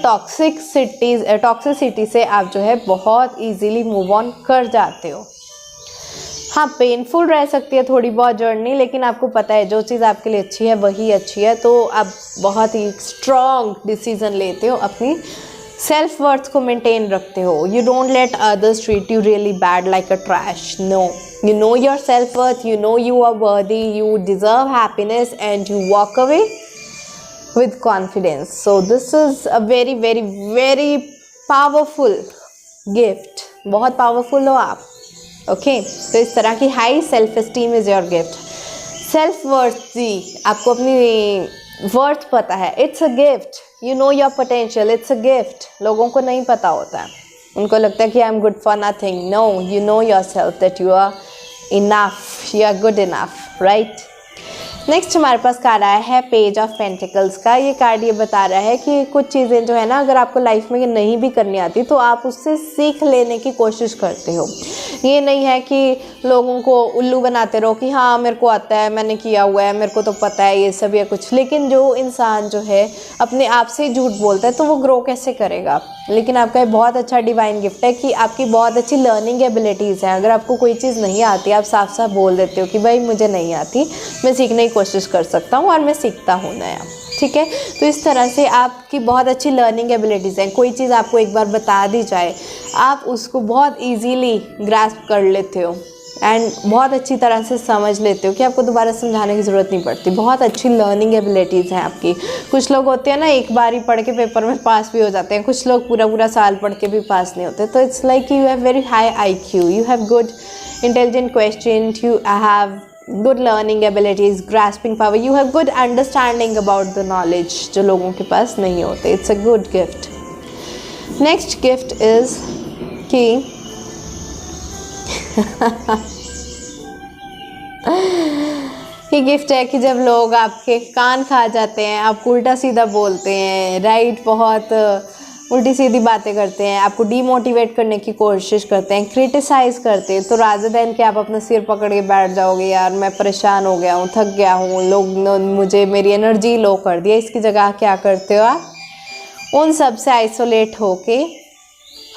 टॉक्सिसिटी से आप जो है बहुत इजीली मूव ऑन कर जाते हो। हाँ, पेनफुल रह सकती है थोड़ी बहुत जर्नी, लेकिन आपको पता है जो चीज़ आपके लिए अच्छी है वही अच्छी है, तो आप बहुत ही स्ट्रॉन्ग डिसीजन लेते हो, अपनी सेल्फ वर्थ को मेंटेन रखते हो। You don't let others treat you really bad like a trash, no, you know your self-worth, you know you are worthy, you deserve happiness, and you walk away with confidence. So this is a very very very powerful gift, बहुत powerful हो आप। Okay, तो इस तरह की high self esteem is your gift. Self worth जी, आपको अपनी वर्थ पता है, it's a gift. You know your potential, it's a gift. लोगों को नहीं पता होता है, उनको लगता है कि I am good for nothing. No, you know yourself that you are enough, you are good enough, right. Next हमारे पास कार्ड आया है पेज ऑफ पेंटिकल्स का। ये कार्ड ये बता रहा है कि कुछ चीज़ें जो है ना, अगर आपको लाइफ में नहीं भी करनी आती तो आप उससे सीख लेने की कोशिश करते हो। ये नहीं है कि लोगों को उल्लू बनाते रहो कि हाँ मेरे को आता है, मैंने किया हुआ है, मेरे को तो पता है ये सब या कुछ। लेकिन जो इंसान जो है अपने आप से ही झूठ बोलता है तो वो ग्रो कैसे करेगा। लेकिन आपका एक बहुत अच्छा डिवाइन गिफ्ट है कि आपकी बहुत अच्छी लर्निंग एबिलिटीज़ हैं। अगर आपको कोई चीज़ नहीं आती, आप साफ साफ बोल देते हो कि भाई मुझे नहीं आती, मैं सीखने की कोशिश कर सकता हूँ और मैं सीखता हूँ नया, ठीक है। तो इस तरह से आपकी बहुत अच्छी लर्निंग एबिलिटीज़ हैं। कोई चीज़ आपको एक बार बता दी जाए, आप उसको बहुत ईजीली ग्रास्प कर लेते हो एंड बहुत अच्छी तरह से समझ लेते हो कि आपको दोबारा समझाने की ज़रूरत नहीं पड़ती। बहुत अच्छी लर्निंग एबिलिटीज़ हैं आपकी। कुछ लोग होते हैं ना, एक बार ही पढ़ के पेपर में पास भी हो जाते हैं, कुछ लोग पूरा पूरा साल पढ़ के भी पास नहीं होते। तो it's like you have very high IQ, you have good intelligent question, you have good learning abilities, grasping power, you have good understanding about the knowledge जो लोगों के पास नहीं होते। It's a good gift. Next gift is कि ये gift है कि जब लोग आपके कान खा जाते हैं, आप उल्टा सीधा बोलते हैं, राइट, बहुत उल्टी सीधी बातें करते हैं, आपको डीमोटिवेट करने की कोशिश करते हैं, क्रिटिसाइज करते हैं, तो रादर देन कि आप अपना सिर पकड़ के बैठ जाओगे, यार मैं परेशान हो गया हूँ, थक गया हूँ, लोग मुझे मेरी एनर्जी लो कर दिया, इसकी जगह क्या करते हो आप उन सब से आइसोलेट होके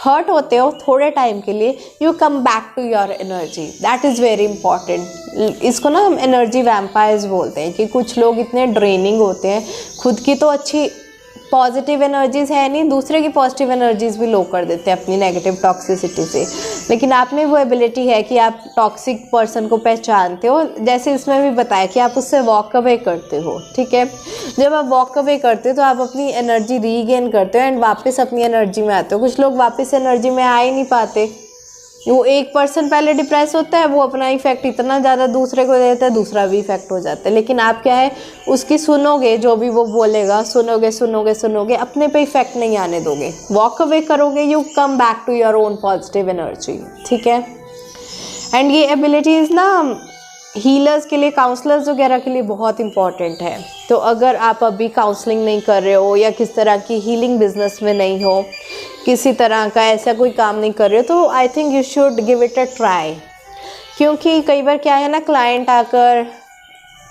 हर्ट होते हो थोड़े टाइम के लिए, you come back to your energy, that is very important. इसको ना हम एनर्जी वैम्पायर्स बोलते हैं कि कुछ लोग इतने ड्रेनिंग होते हैं, खुद की तो अच्छी पॉजिटिव एनर्जीज़ है नहीं, दूसरे की पॉजिटिव एनर्जीज़ भी लो कर देते हैं अपनी नेगेटिव टॉक्सिसिटी से। लेकिन आप में वो एबिलिटी है कि आप टॉक्सिक पर्सन को पहचानते हो, जैसे इसमें भी बताया कि आप उससे वॉक अवे करते हो, ठीक है। जब आप वॉक अवे करते हो तो आप अपनी एनर्जी रीगेन करते हो एंड वापस अपनी एनर्जी में आते हो। कुछ लोग वापस एनर्जी में आ ही नहीं पाते, वो एक पर्सन पहले डिप्रेस होता है, वो अपना इफेक्ट इतना ज़्यादा दूसरे को देता है, दूसरा भी इफेक्ट हो जाता है। लेकिन आप क्या है, उसकी सुनोगे, जो भी वो बोलेगा सुनोगे सुनोगे सुनोगे, अपने पे इफेक्ट नहीं आने दोगे, वॉक अवे करोगे, you come back to your own positive energy, ठीक है। एंड ये एबिलिटीज़ ना हीलर्स के लिए, काउंसलर्स वगैरह के लिए बहुत इंपॉर्टेंट है। तो अगर आप अभी काउंसलिंग नहीं कर रहे हो या किस तरह की हीलिंग बिजनेस में नहीं हो, किसी तरह का ऐसा कोई काम नहीं कर रहे हो, तो I think you should give it a try. क्योंकि कई बार क्या है ना, क्लाइंट आकर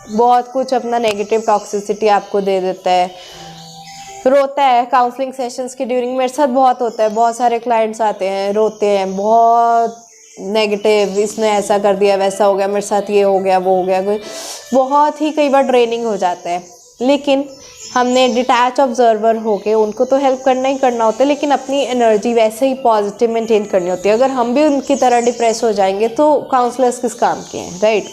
बहुत कुछ अपना नेगेटिव टॉक्सिसिटी आपको दे देता है, रोता है काउंसलिंग सेशंस के ड्यूरिंग। मेरे साथ बहुत होता है, बहुत सारे क्लाइंट्स आते हैं, रोते हैं, बहुत नेगेटिव, इसने ऐसा कर दिया, वैसा हो गया, मेरे साथ ये हो गया, वो हो गया, बहुत ही कई बार ड्रेनिंग हो जाता है। लेकिन हमने डिटैच ऑब्जर्वर होके उनको तो हेल्प करना ही करना होता है, लेकिन अपनी एनर्जी वैसे ही पॉजिटिव मेंटेन करनी होती है। अगर हम भी उनकी तरह डिप्रेस हो जाएंगे तो काउंसलर्स किस काम के हैं, राइट।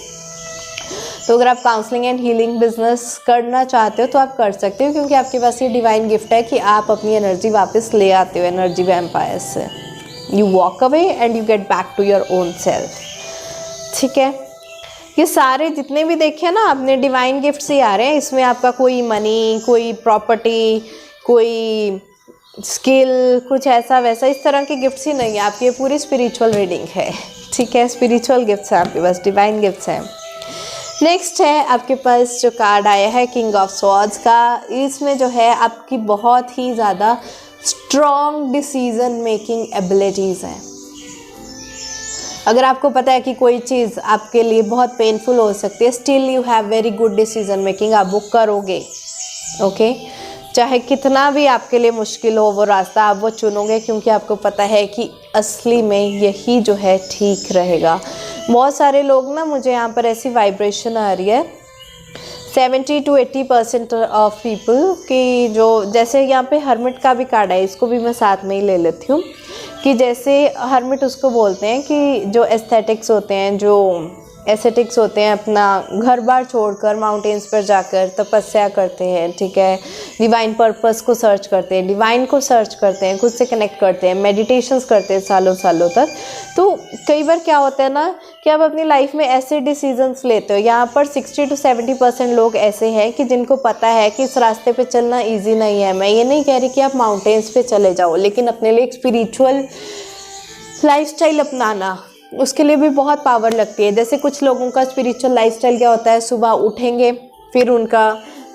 तो अगर आप काउंसलिंग एंड हीलिंग बिजनेस करना चाहते हो तो आप कर सकते हो, क्योंकि आपके पास ये डिवाइन गिफ्ट है कि आप अपनी एनर्जी वापस ले आते हो एनर्जी वैम्पायर से। You walk away and you get back to your own self, ठीक है। ये सारे जितने भी देखे ना आपने डिवाइन गिफ्ट से आ रहे हैं, इसमें आपका कोई मनी, कोई प्रॉपर्टी, कोई स्किल, कुछ ऐसा वैसा इस तरह के गिफ्ट्स ही नहीं है, आपकी ये पूरी स्पिरिचुअल रीडिंग है, ठीक है। स्पिरिचुअल गिफ्ट्स हैं आपके पास, डिवाइन गिफ्ट्स हैं। नेक्स्ट है आपके पास जो कार्ड आया है किंग ऑफ स्वॉर्ड्स का, इसमें जो है आपकी बहुत ही ज़्यादा स्ट्रॉन्ग डिसीजन मेकिंग एबिलिटीज़ हैं। अगर आपको पता है कि कोई चीज़ आपके लिए बहुत पेनफुल हो सकती है, still you have very good decision making, आप वो करोगे, ओके। चाहे कितना भी आपके लिए मुश्किल हो वो रास्ता, आप वो चुनोगे, क्योंकि आपको पता है कि असली में यही जो है ठीक रहेगा। बहुत सारे लोग ना, मुझे यहाँ पर ऐसी वाइब्रेशन आ रही है 70 to 80% ऑफ पीपल की, जो जैसे यहाँ पे हर्मिट का भी कार्ड है, इसको भी मैं साथ में ही ले लेती हूँ, कि जैसे हर्मिट उसको बोलते हैं कि जो एस्थेटिक्स होते हैं, जो एस्थेटिक्स होते हैं, अपना घर बार छोड़कर माउंटेन्स पर जाकर तपस्या करते हैं, ठीक है, डिवाइन पर्पस को सर्च करते हैं, डिवाइन को सर्च करते हैं, खुद से कनेक्ट करते हैं, मेडिटेशंस करते हैं सालों सालों तक। तो कई बार क्या होता है ना कि आप अपनी लाइफ में ऐसे डिसीजंस लेते हो, यहाँ पर 60 to 70% लोग ऐसे हैं कि जिनको पता है कि इस रास्ते पे चलना ईजी नहीं है। मैं ये नहीं कह रही कि आप माउंटेन्स पे चले जाओ, लेकिन अपने लिए एक स्पिरिचुअल लाइफस्टाइल अपनाना, उसके लिए भी बहुत पावर लगती है। जैसे कुछ लोगों का स्पिरिचुअल लाइफस्टाइल क्या होता है, सुबह उठेंगे, फिर उनका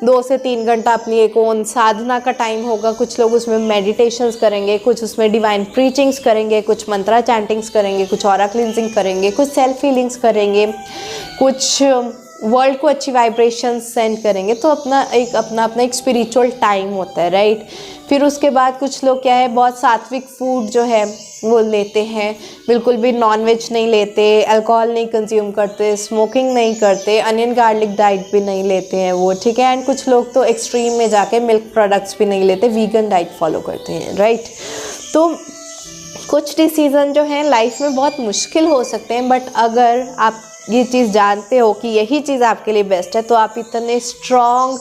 2 से 3 घंटा अपनी एक ओन साधना का टाइम होगा, कुछ लोग उसमें मेडिटेशंस करेंगे, कुछ उसमें डिवाइन प्रीचिंग्स करेंगे, कुछ मंत्रा चैंटिंग्स करेंगे, कुछ ऑरा क्लिनजिंग करेंगे, कुछ सेल्फ हीलिंग्स करेंगे, कुछ वर्ल्ड को अच्छी वाइब्रेशंस सेंड करेंगे। तो अपना एक स्पिरिचुअल टाइम होता है, राइट। फिर उसके बाद कुछ लोग क्या है, बहुत सात्विक फूड जो है वो लेते हैं, बिल्कुल भी नॉनवेज नहीं लेते, अल्कोहल नहीं कंज्यूम करते, स्मोकिंग नहीं करते, अनियन गार्लिक डाइट भी नहीं लेते हैं वो, ठीक है। एंड कुछ लोग तो एक्सट्रीम में जाके मिल्क प्रोडक्ट्स भी नहीं लेते, वीगन डाइट फॉलो करते हैं, राइट। तो कुछ डिसीज़न जो हैं लाइफ में बहुत मुश्किल हो सकते हैं, बट अगर आप ये चीज़ जानते हो कि यही चीज़ आपके लिए बेस्ट है, तो आप इतने स्ट्रॉन्ग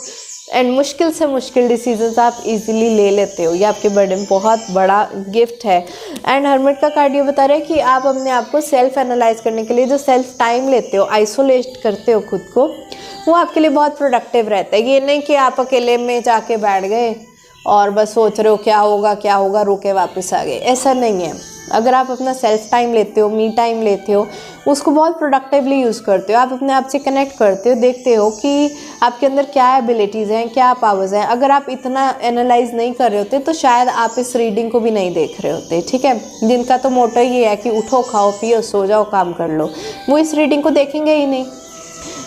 एंड मुश्किल से मुश्किल डिसीजंस आप इजीली ले लेते हो। ये आपके बर्थडे में बहुत बड़ा गिफ्ट है। एंड हर्मिट का कार्ड ये बता रहा है कि आप अपने आप को सेल्फ एनालाइज करने के लिए जो सेल्फ टाइम लेते हो, आइसोलेट करते हो खुद को, वो आपके लिए बहुत प्रोडक्टिव रहता है। ये नहीं कि आप अकेले में जाके बैठ गए और बस सोच रहे हो क्या होगा, रो के वापस आ गए। ऐसा नहीं है। अगर आप अपना सेल्फ टाइम लेते हो, मी टाइम लेते हो, उसको बहुत प्रोडक्टिवली यूज़ करते हो, आप अपने आप से कनेक्ट करते हो, देखते हो कि आपके अंदर क्या एबिलिटीज़ हैं, क्या पावर्स हैं। अगर आप इतना एनालाइज नहीं कर रहे होते तो शायद आप इस रीडिंग को भी नहीं देख रहे होते, ठीक है। जिनका तो मोटो ये है कि उठो, खाओ, पियो, सो जाओ, काम कर लो, वो इस रीडिंग को देखेंगे ही नहीं।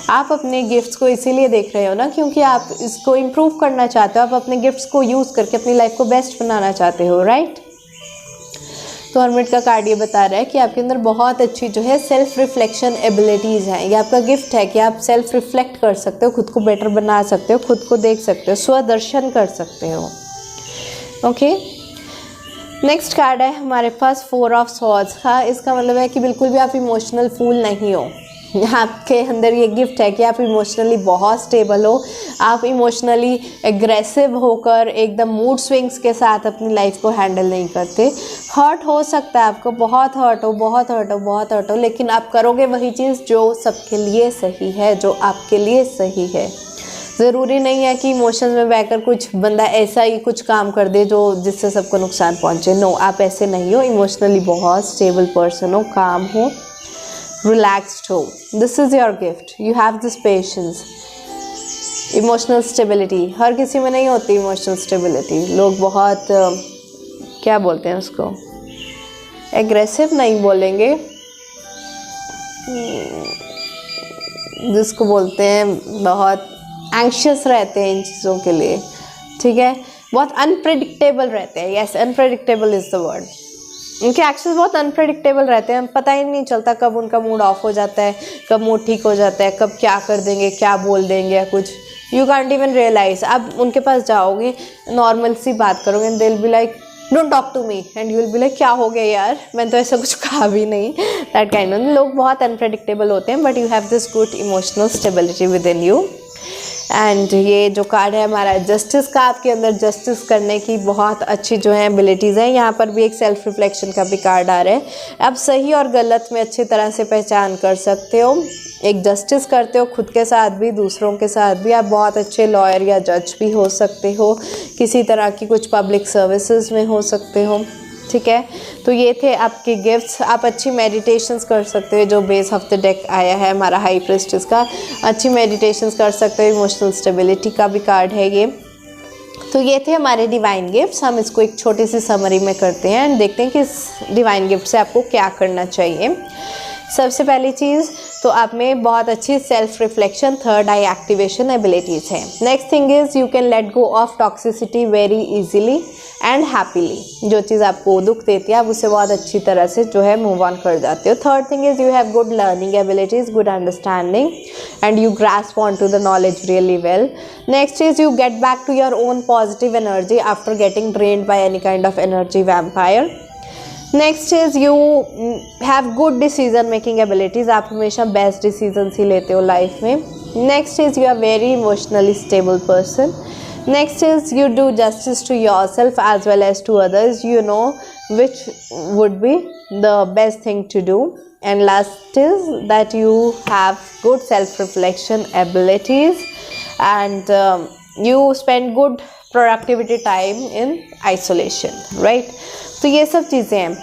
आप अपने गिफ्ट्स को इसीलिए देख रहे हो ना, क्योंकि आप इसको इम्प्रूव करना चाहते हो, आप अपने गिफ्ट्स को यूज़ करके अपनी लाइफ को बेस्ट बनाना चाहते हो, राइट। तो हर्मिट का कार्ड ये बता रहा है कि आपके अंदर बहुत अच्छी जो है सेल्फ रिफ्लेक्शन एबिलिटीज़ हैं। ये आपका गिफ्ट है कि आप सेल्फ रिफ्लेक्ट कर सकते हो, खुद को बेटर बना सकते हो, खुद को देख सकते हो, स्वदर्शन कर सकते हो। ओके, नेक्स्ट कार्ड है हमारे पास 4 ऑफ स्वॉर्ड्स का। इसका मतलब है कि बिल्कुल भी आप इमोशनल फूल नहीं हो। आपके अंदर ये गिफ्ट है कि आप इमोशनली बहुत स्टेबल हो, आप इमोशनली एग्रेसिव होकर एकदम मूड स्विंग्स के साथ अपनी लाइफ को हैंडल नहीं करते। हर्ट हो सकता है आपको, बहुत हर्ट हो, लेकिन आप करोगे वही चीज़ जो सबके लिए सही है, जो आपके लिए सही है। ज़रूरी नहीं है कि इमोशंस में बहकर कुछ बंदा ऐसा ही कुछ काम कर दे जो जिससे सबको नुकसान पहुँचे। नो, आप ऐसे नहीं हो। इमोशनली बहुत स्टेबल पर्सन हो, काम हो, रिलैक्स्ड हो। This is your gift. You have this patience, emotional stability. हर किसी में नहीं होती इमोशनल स्टेबिलिटी। लोग बहुत क्या बोलते हैं उसको, एग्रेसिव नहीं बोलेंगे, जिसको बोलते हैं बहुत एंग्शियस रहते हैं इन चीज़ों के लिए, ठीक है। बहुत अनप्रेडिक्टेबल रहते हैं। Yes, unpredictable is the word. उनके एक्शंस बहुत अनप्रेडिक्टेबल रहते हैं। पता ही नहीं चलता कब उनका मूड ऑफ हो जाता है, कब मूड ठीक हो जाता है, कब क्या कर देंगे, क्या बोल देंगे या कुछ। You can't even realise. आप उनके पास जाओगे, नॉर्मल सी बात करोगे, and they will be like don't talk to me, and you will be like क्या हो गया यार, मैंने तो ऐसा कुछ कहा भी नहीं। दैट काइंड ऑफ लोग बहुत अनप्रेडिक्टेबल होते हैं, but you have this good emotional stability with in you. And ये जो कार्ड है हमारा जस्टिस का, आपके अंदर जस्टिस करने की बहुत अच्छी जो है एबिलिटीज़ हैं। यहाँ पर भी एक सेल्फ रिफ्लेक्शन का भी कार्ड आ रहा है। आप सही और गलत में अच्छी तरह से पहचान कर सकते हो, एक जस्टिस करते हो खुद के साथ भी, दूसरों के साथ भी। आप बहुत अच्छे लॉयर या जज भी हो सकते हो, किसी तरह की कुछ पब्लिक सर्विसेज में हो सकते हो, ठीक है। तो ये थे आपके गिफ्ट्स। आप अच्छी मेडिटेशंस कर सकते हो, जो बेस ऑफ द डेक आया है हमारा हाई प्रिस्टेस का, अच्छी मेडिटेशंस कर सकते हो। इमोशनल स्टेबिलिटी का भी कार्ड है ये। तो ये थे हमारे डिवाइन गिफ्ट्स। हम इसको एक छोटी सी समरी में करते हैं एंड देखते हैं कि इस डिवाइन गिफ्ट से आपको क्या करना चाहिए। सबसे पहली चीज़ तो आप में बहुत अच्छी सेल्फ रिफ्लेक्शन, थर्ड आई एक्टिवेशन एबिलिटीज़ हैं। Next thing is you can let go of toxicity very easily and happily. जो चीज़ आपको दुख देती है आप उससे बहुत अच्छी तरह से जो है मूव ऑन कर जाते हो। Third thing is you have good learning abilities, good understanding and you grasp onto the knowledge really well. Next is you get back to your own positive energy after getting drained by any kind of energy vampire. Next is you have good decision making abilities. आप हमेशा best decisions ही लेते हो life में। Next is you are very emotionally stable person. Next is you do justice to yourself as well as to others. You know which would be the best thing to do. And last is that you have good self-reflection abilities and you spend good productivity time in isolation, right? तो ये सब चीज़ें हैं।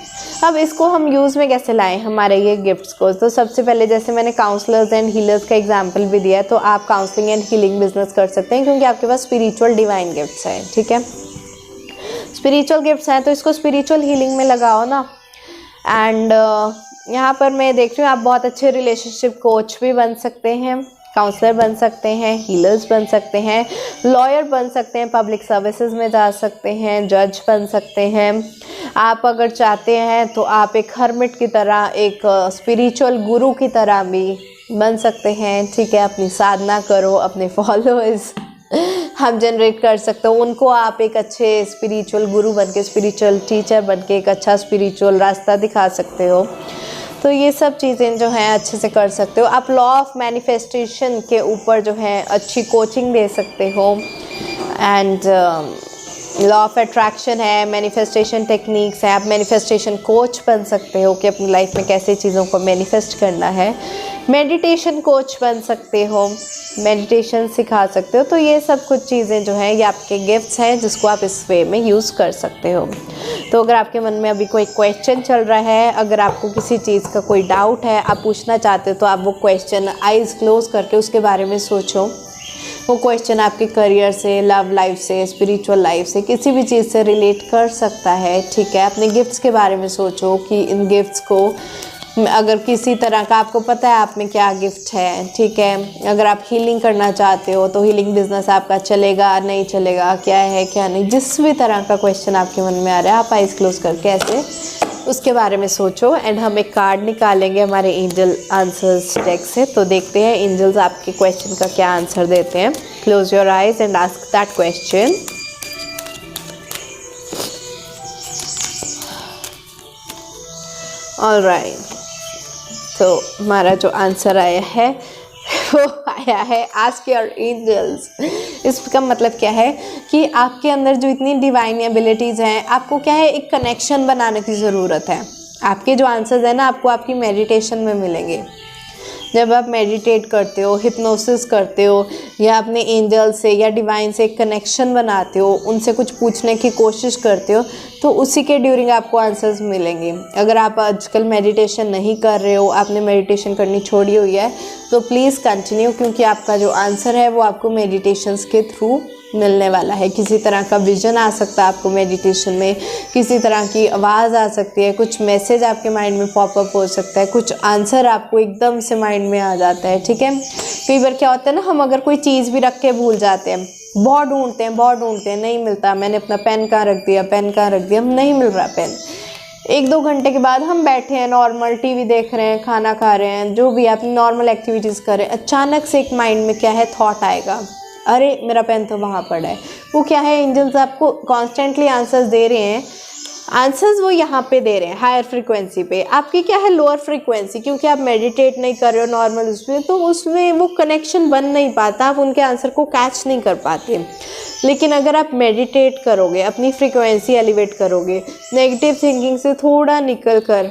अब इसको हम use में कैसे लाएं हमारे ये गिफ्ट्स को? तो सबसे पहले जैसे मैंने काउंसलर्स एंड हीलर्स का एग्जांपल भी दिया है, तो आप काउंसलिंग एंड हीलिंग बिजनेस कर सकते हैं क्योंकि आपके पास स्पिरिचुअल डिवाइन गिफ्ट्स हैं, ठीक है। स्पिरिचुअल गिफ्ट्स हैं तो इसको स्पिरिचुअल हीलिंग में लगाओ ना। एंड यहाँ पर मैं देख रही हूँ आप बहुत अच्छे रिलेशनशिप कोच भी बन सकते हैं, काउंसलर बन सकते हैं, हीलर्स बन सकते हैं, लॉयर बन सकते हैं, पब्लिक सर्विसेज में जा सकते हैं, जज बन सकते हैं। आप अगर चाहते हैं तो आप एक हर्मिट की तरह, एक स्पिरिचुअल गुरु की तरह भी बन सकते हैं, ठीक है। अपनी साधना करो, अपने फॉलोअर्स हम जनरेट कर सकते हो, उनको आप एक अच्छे स्पिरिचुअल गुरु बन के, स्पिरिचुअल टीचर बन के एक अच्छा स्पिरिचुअल रास्ता दिखा सकते हो। तो ये सब चीज़ें जो हैं अच्छे से कर सकते हो। आप लॉ ऑफ मैनिफेस्टेशन के ऊपर जो है अच्छी कोचिंग दे सकते हो। एंड लॉ ऑफ अट्रैक्शन है, मैनिफेस्टेशन टेक्निक्स है, आप मैनिफेस्टेशन कोच बन सकते हो कि अपनी लाइफ में कैसे चीज़ों को मैनिफेस्ट करना है, मेडिटेशन कोच बन सकते हो, मेडिटेशन सिखा सकते हो। तो ये सब कुछ चीज़ें जो हैं ये आपके गिफ्ट्स हैं जिसको आप इस वे में यूज़ कर सकते हो। तो अगर आपके मन में अभी कोई क्वेश्चन चल रहा है, अगर आपको किसी चीज़ का कोई डाउट है, आप पूछना चाहते हो, तो आप वो क्वेश्चन आइज़ क्लोज करके उसके बारे में सोचो। वो क्वेश्चन आपके करियर से, लव लाइफ से, स्पिरिचुअल लाइफ से, किसी भी चीज़ से रिलेट कर सकता है, ठीक है। अपने गिफ्ट्स के बारे में सोचो कि इन गिफ्ट्स को अगर किसी तरह का आपको पता है आप में क्या गिफ्ट है, ठीक है। अगर आप हीलिंग करना चाहते हो तो हीलिंग बिजनेस आपका चलेगा नहीं चलेगा, क्या है क्या नहीं, जिस भी तरह का क्वेश्चन आपके मन में आ रहा है आप आइज़ क्लोज करके ऐसे उसके बारे में सोचो। एंड हम एक कार्ड निकालेंगे हमारे एंजल आंसर्स डेक से, तो देखते हैं एंजल्स आपके क्वेश्चन का क्या आंसर देते हैं। Close your eyes and ask that question. Alright, तो हमारा जो आंसर आया है वो आया है आस्क योर एंजल्स। इसका मतलब क्या है कि आपके अंदर जो इतनी डिवाइन एबिलिटीज़ हैं, आपको क्या है एक कनेक्शन बनाने की ज़रूरत है। आपके जो आंसर्स हैं ना आपको आपकी मेडिटेशन में मिलेंगे। जब आप मेडिटेट करते हो, हिप्नोसिस करते हो, या अपने एंजल से या डिवाइन से एक कनेक्शन बनाते हो, उनसे कुछ पूछने की कोशिश करते हो, तो उसी के ड्यूरिंग आपको आंसर्स मिलेंगे। अगर आप आजकल मेडिटेशन नहीं कर रहे हो, आपने मेडिटेशन करनी छोड़ी हुई है, तो प्लीज़ कंटिन्यू, क्योंकि आपका जो आंसर है वो आपको मेडिटेशंस के थ्रू मिलने वाला है। किसी तरह का विजन आ सकता है आपको मेडिटेशन में, किसी तरह की आवाज़ आ सकती है, कुछ मैसेज आपके माइंड में पॉपअप हो सकता है, कुछ आंसर आपको एकदम से माइंड में आ जाता है, ठीक है। कई बार क्या होता है ना, हम अगर कोई चीज़ भी रख के भूल जाते हैं, बहुत ढूंढते हैं, नहीं मिलता। मैंने अपना पेन कहाँ रख दिया, नहीं मिल रहा पेन। 1-2 घंटे के बाद हम बैठे हैं नॉर्मल, टीवी देख रहे हैं, खाना खा रहे हैं, जो भी आप नॉर्मल एक्टिविटीज़ कर रहे हैं, अचानक से एक माइंड में क्या है थॉट आएगा, अरे मेरा पेन तो वहाँ पड़ा है। वो क्या है, एंजल्स आपको कॉन्स्टेंटली आंसर्स दे रहे हैं। आंसर्स वो यहाँ पे दे रहे हैं हायर फ्रीक्वेंसी पे, आपकी क्या है लोअर फ्रीक्वेंसी, क्योंकि आप मेडिटेट नहीं कर रहे हो नॉर्मल उसमें, तो उसमें वो कनेक्शन बन नहीं पाता, आप उनके आंसर को कैच नहीं कर पाते। लेकिन अगर आप मेडिटेट करोगे, अपनी फ्रीक्वेंसी एलिवेट करोगे, नेगेटिव थिंकिंग से थोड़ा निकल कर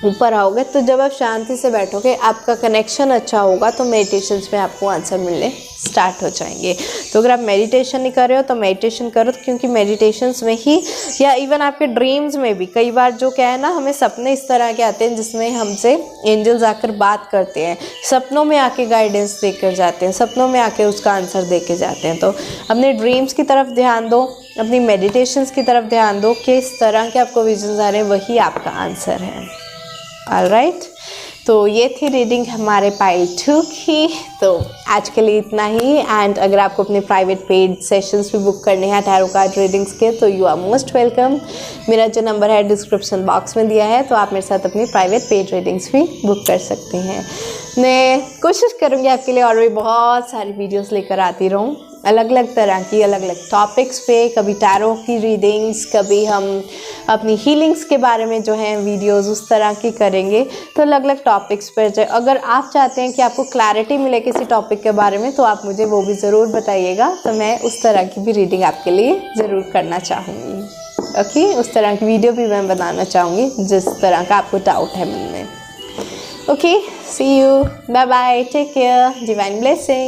ऊपर आओगे, तो जब आप शांति से बैठोगे, आपका कनेक्शन अच्छा होगा, तो मेडिटेशंस में आपको आंसर मिलने स्टार्ट हो जाएंगे। तो अगर आप मेडिटेशन नहीं कर रहे हो तो मेडिटेशन करो, क्योंकि मेडिटेशंस में ही, या इवन आपके ड्रीम्स में भी कई बार जो क्या है ना, हमें सपने इस तरह के आते हैं जिसमें हमसे एंजल्स आकर बात करते हैं, सपनों में आके गाइडेंस देकर जाते हैं, सपनों में आके उसका आंसर दे के जाते हैं। तो अपने ड्रीम्स की तरफ ध्यान दो, अपनी मेडिटेशंस की तरफ ध्यान दो, किस तरह के आपको विजन्स आ रहे हैं, वही आपका आंसर है। ऑलराइट, तो ये थी रीडिंग हमारे पाइल 2 की। तो आज के लिए इतना ही। एंड अगर आपको अपने प्राइवेट पेड सेशंस भी बुक करने हैं टैरो कार्ड रीडिंग्स के, तो यू आर मोस्ट वेलकम। मेरा जो नंबर है डिस्क्रिप्शन बॉक्स में दिया है, तो आप मेरे साथ अपनी प्राइवेट पेड रीडिंग्स भी बुक कर सकते हैं। मैं कोशिश करूँगी आपके लिए और भी बहुत सारी वीडियोस लेकर आती रहूँ, अलग अलग तरह की, अलग अलग टॉपिक्स पे। कभी टैरो की रीडिंग्स, कभी हम अपनी हीलिंग्स के बारे में जो है वीडियोस उस तरह की करेंगे। तो अलग अलग टॉपिक्स पर अगर आप चाहते हैं कि आपको क्लैरिटी मिले किसी टॉपिक के बारे में, तो आप मुझे वो भी ज़रूर बताइएगा, तो मैं उस तरह की भी रीडिंग आपके लिए ज़रूर करना चाहूँगी। ओके, उस तरह की वीडियो भी मैं बनाना चाहूँगी जिस तरह का आपको डाउट है मन में। Okay, see you, bye bye, take care, divine blessing.